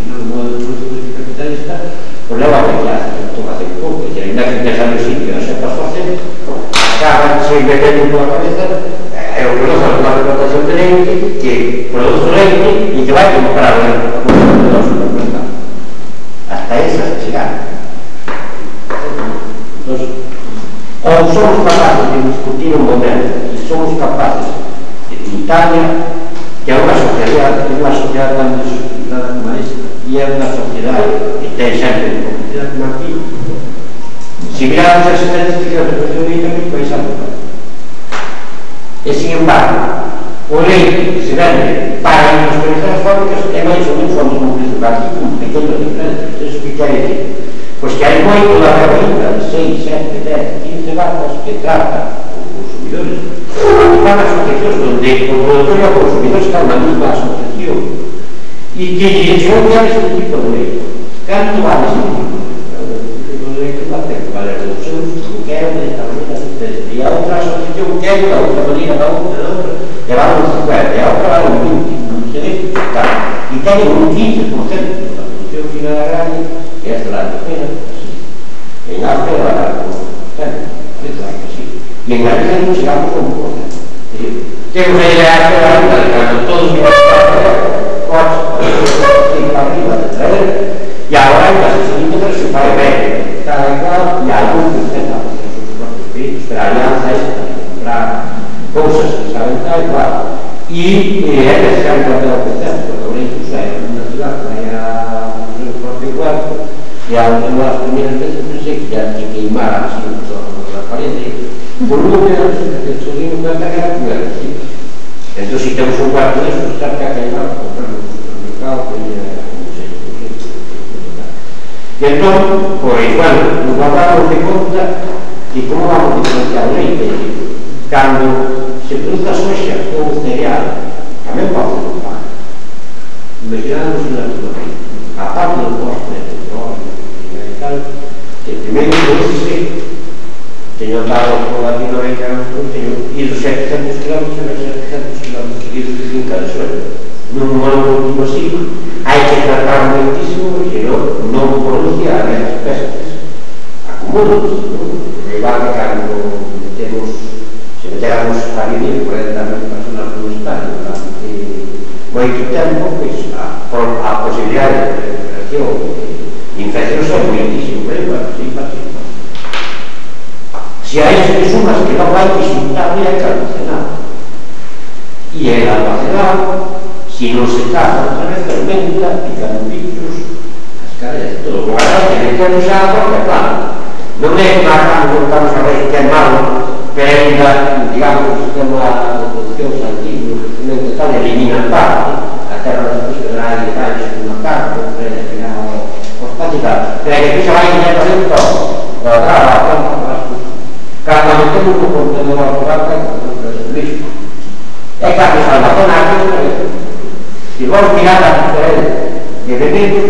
no modo de producción capitalista, pues leva a pensar que toca hacer pouco, e ainda que necesario sitio a sepas facer, acaban se metendo pola cabeza, é o que nos faz unha reputación de leite que produce leite e que vai comprar o supermercado. Hasta esa chegar. somos capaces de discutir un modelo y somos capaces en Italia, que é unha sociedade tan desestructurada como esta, e é unha sociedade que ten sempre complicidade como aquí. Se miramos as estadísticas de presión de Italia, vais a ver. E, sin embargo, o leite que se vende para industrializar as fábricas é máis ou menos o mesmo preço que aquí, con pequenos diferencias. Iso que quere dicir? Pois que hai moito da ferroína de 6, 7, 10, 15 vacas que trata os consumidores. Están asociacións onde o productor e o consumidor están na mesma asociación e que dirección vale este tipo de leite. Canto vale este tipo de leite? Vale 2 euros, o que é desta maneira diferente. E a outra asociación que é da outra maneira, da outra, que vale un 50, e a outra vale un 20, non se ve, claro. E teñen un 15% da producción final agraria, que é la tercera, así. En África va a dar como 40%, claro que sí. Y en Galicia no llegamos a un 1%. Tenemos a idea de la ruta de cuando todos vienen a arriba de traer, y ahora en las siguientes se puede ver cada cual y algún que usted hace sus propios espíritus, pero alianza es para comprar cosas que saben tal y cual. Y es necesario cambiar el concepto, porque incluso hay una ciudad que vaya a un propio cuarto, y a las primeras veces pensé que ya se queimara así la pared. Por lo menos se dio cuenta que era primero, sí. Entonces, si tenemos un cuarto de eso, está que queimar, comprarlo en el supermercado, que ya no sé. Y entonces, pues bueno, nos guardamos de cuenta de cómo vamos a diferenciar el leite. Cuando se produce a soja ou cereal, tamén pode ser un pan. Imaginamos na naturaleza, a parte do costo de petróleo e tal, que primeiro produce, teño dado por aquí 90 anos, teño ido 700 km e 700 km seguidos de finca de suelo. Non ano último siglo, hai que tratar moitísimo porque non produce a grandes pesas. Acumúlanse, igual que cando metemos, se meteramos a vivir 40 personas no estadio durante moito tempo, pois a posibilidade de recuperación de infeccións é moitísimo, pero bueno, sí, pasa. Si a eso le sumas que no hay que insultar ni hay que almacenar, y el almacenado, si no se trata otra vez, fermenta, pican bichos, cascareas, todo. Con ahora tiene que usar porque, claro, non é máis que estamos a ver que é malo, pero ainda, digamos, o sistema de producción sanguíneo, o crecimiento tal, elimina parte, a terra das federais e tal, unha parte, para crear os patitas, pero que se vai a fazer todo, cada metemos un contenedor a robar, es lixo. É cambio almacenar, se vos mirar a diferencia de elementos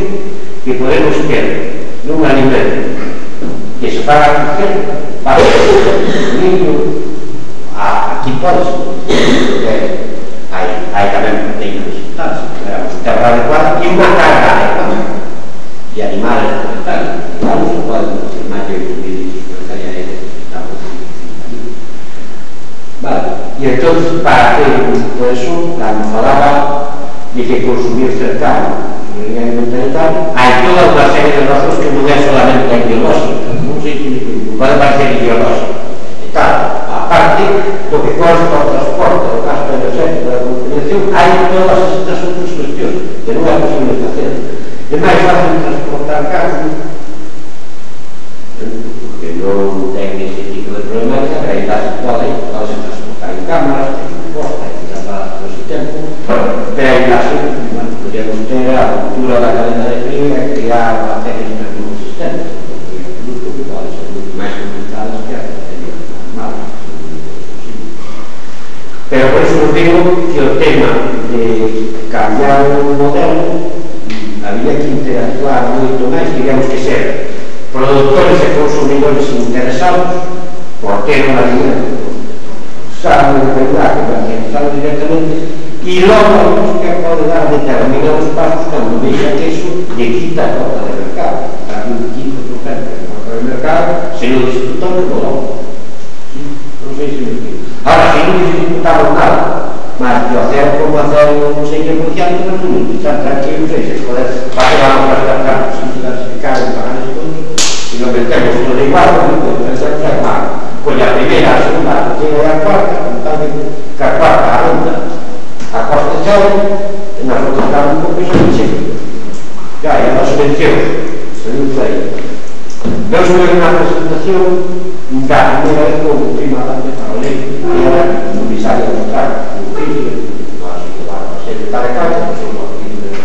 que podemos ter nun alimento que se paga a para o niño, aquí pode ser, hai tamén proteínas vegetales, terra adecuada e unha carga adecuada, e animales vegetales, digamos, se pode ser máis de 8.000 litros por hectárea de estamos vale, e entón, para hacer todo eso, cando falaba de que consumir cercano e alimentario, hai toda unha serie de razóns que non é solamente a ideolóxica, non sei que pode parecer ideolóxica e tal, aparte do que consta o transporte, o gasto energético da contaminación, hai todas estas outras cuestións que non é posible facer. É máis fácil transportar carne porque non ten ese tipo de problemática, pero aí se pode transportar en cámaras, ten posta, hai que tratar todo ese tempo, pero aí podríamos ter a cultura da cadena de frío e crear bacterias para un sistema, porque é un produto que pode ser muito máis complicado que a bacteria normal. Pero por eso nos digo que o tema de cambiar o modelo había que interactuar moito máis, digamos que ser productores e consumidores interesados por ter un alimento sano de verdade, comercializado directamente, e logo que pode dar determinados pasos cando vexa que iso lle quita a cota de mercado, dar un 15% de cota de mercado, se non disfrutamos do logo. Non sei se me explico. Ahora, se non disfrutamos nada, mas de hacer como hacer un 6%, mas non estar tranquilo, se poder pasar a las cartas sin diversificar en pagar estos, y lo metemos todo igual, no podemos pensar que es malo. Pues ya primeira, a segunda, a terceira e a cuarta, totalmente, que a cuarta, a ronda, a costa chave, e nós vamos estar un pouco iso de cheio. Ya, e a nosa mención, saliu por aí. Vamos ver unha presentación da primeira vez como prima da lei, que era o comisario do Estado, o filho, a secretaria de Casa, que son os filhos de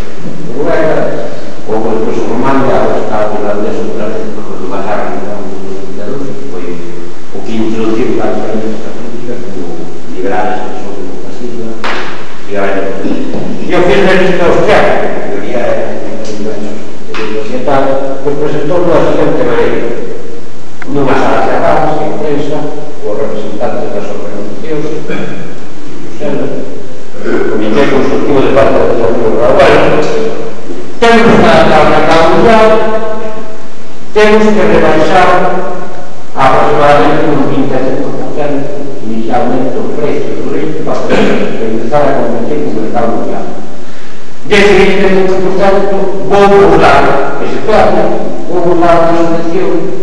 Noruega, ou depois o Romano, o Estado de la Unión Soberana, do Bazar, que foi o que introduciu a diferente esta política, como liberar as persoas de fascismo, e eu fiz revista austriaca, que a maioría era societal, pues presentou da seguinte maneira: nunha sala de abalas, en prensa, os representantes das organizacións, o Comité Consultivo de Parte de Desarrollo Rural, temos que adaptar o mercado mundial, temos que rebaixar aproximadamente un 25% inicialmente o precio do leite para empezar a competir con o mercado mundial. Desse 25% vou usar ese plano, vou usar unha subvención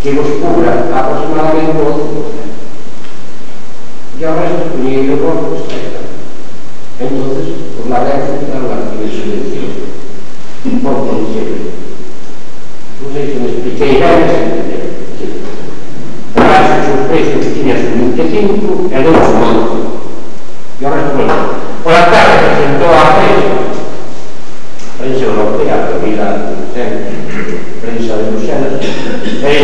que nos cubra aproximadamente o 12%. E ao resto do dinheiro do está aí. Entonces, os ladrões entraron a recibir subvención. Por condiciones. Non sei se me expliquei ben, se entendeu. Os precios que tiñas un 25 e non un monto. E ao resto non. Por la tarde presentou a prensa europea, a prensa de Bruxelas, e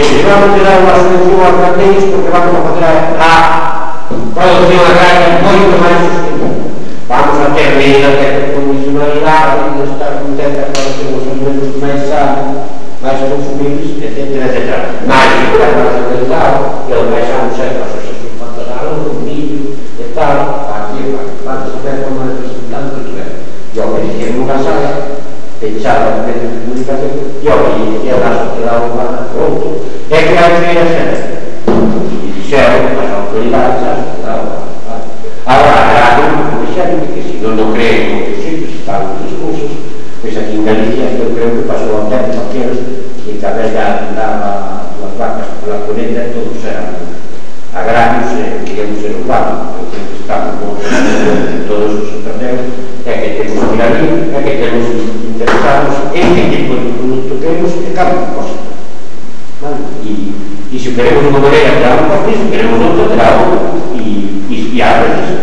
dixo, vamos a dar unha subvención aos gandeiros porque vamos a fazer a produción agraria moito máis sustentable. Vamos a ter medidas de condicionalidade, vamos a estar contentas para ter os alimentos máis sanos, máis consumibles, etc. Mais internacionalizado, e os máis sanos é as asociacións patronales, o millo e tal, aquí, para saber como representantes que é. E ao que dixeron unha sala, fechada os medios de comunicación, e ao que dixeron a sociedade humana, outro, é que hai que ir a ser. E dixeron as autoridades a sociedade humana. Agora, a grupo dixeron que se non o creen en outros sitios, están os discursos, pois aquí en Galicia eu creo que pasou ao tempo aqueles que cada vez ya andaba as vacas pola coleta e todos eran agrarios e queríamos ser urbanos. Eu creo que estamos en todos os entenderos, é que temos que ir ali, é que temos interesados en que tipo de producto queremos e cada cosa. E se queremos unha maneira terá un coste, se queremos outra terá outra, e a veces,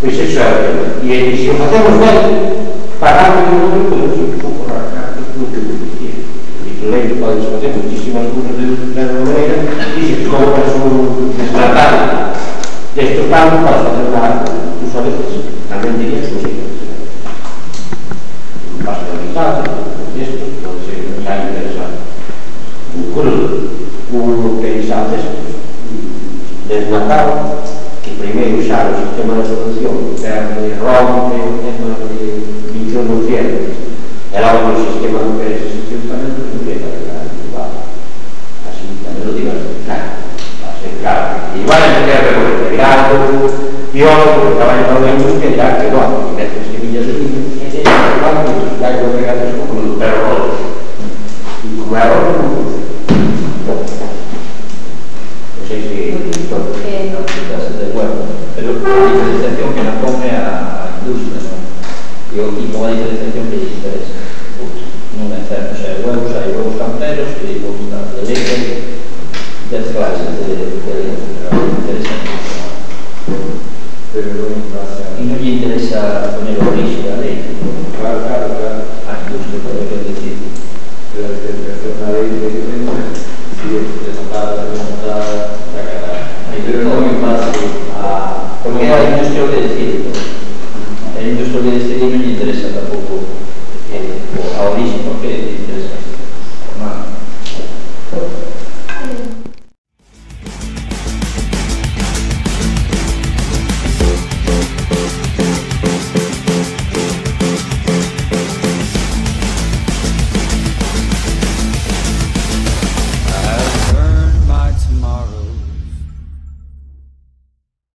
pois iso é o tema. E se o facemos ben, pagamos un número, podemos ir un pouco arrancar o que dicía. E o leite pode facer muchísimas cousas de outra maneira, e se compras un desnatado destes campos, podes facer unha uso a veces, tamén diría que un pasteurizado, isto pode ser xa interesante. Un crudo, un que antes desnatado, que primeiro xa o sistema de solución perde, rompe o tema de micronutrientes, e logo o sistema do que ese tamén non empieza a quedar igual. Así, tamén lo digo, claro, va a ser claro. Igual é que queda recuperado, biólogo, que trabalha para o industria, dirá que non, que mete semillas de niño, e se igual que os gallos regados como los perros, e como é agora, non funciona. Non sei se... Bueno, pero a diferenciación que nos pone a industria, ¿no? Y como a diferenciación que lle interesa, non é certo, hai huevos camperos e huevos de leite, dez clases de leite, pero non interesa e non lle interesa poner o orixe da leite. Claro, a industria pode que decir. Pero a diferenciación da leite si está remontada, pero non é fácil. Porque a industria o que decide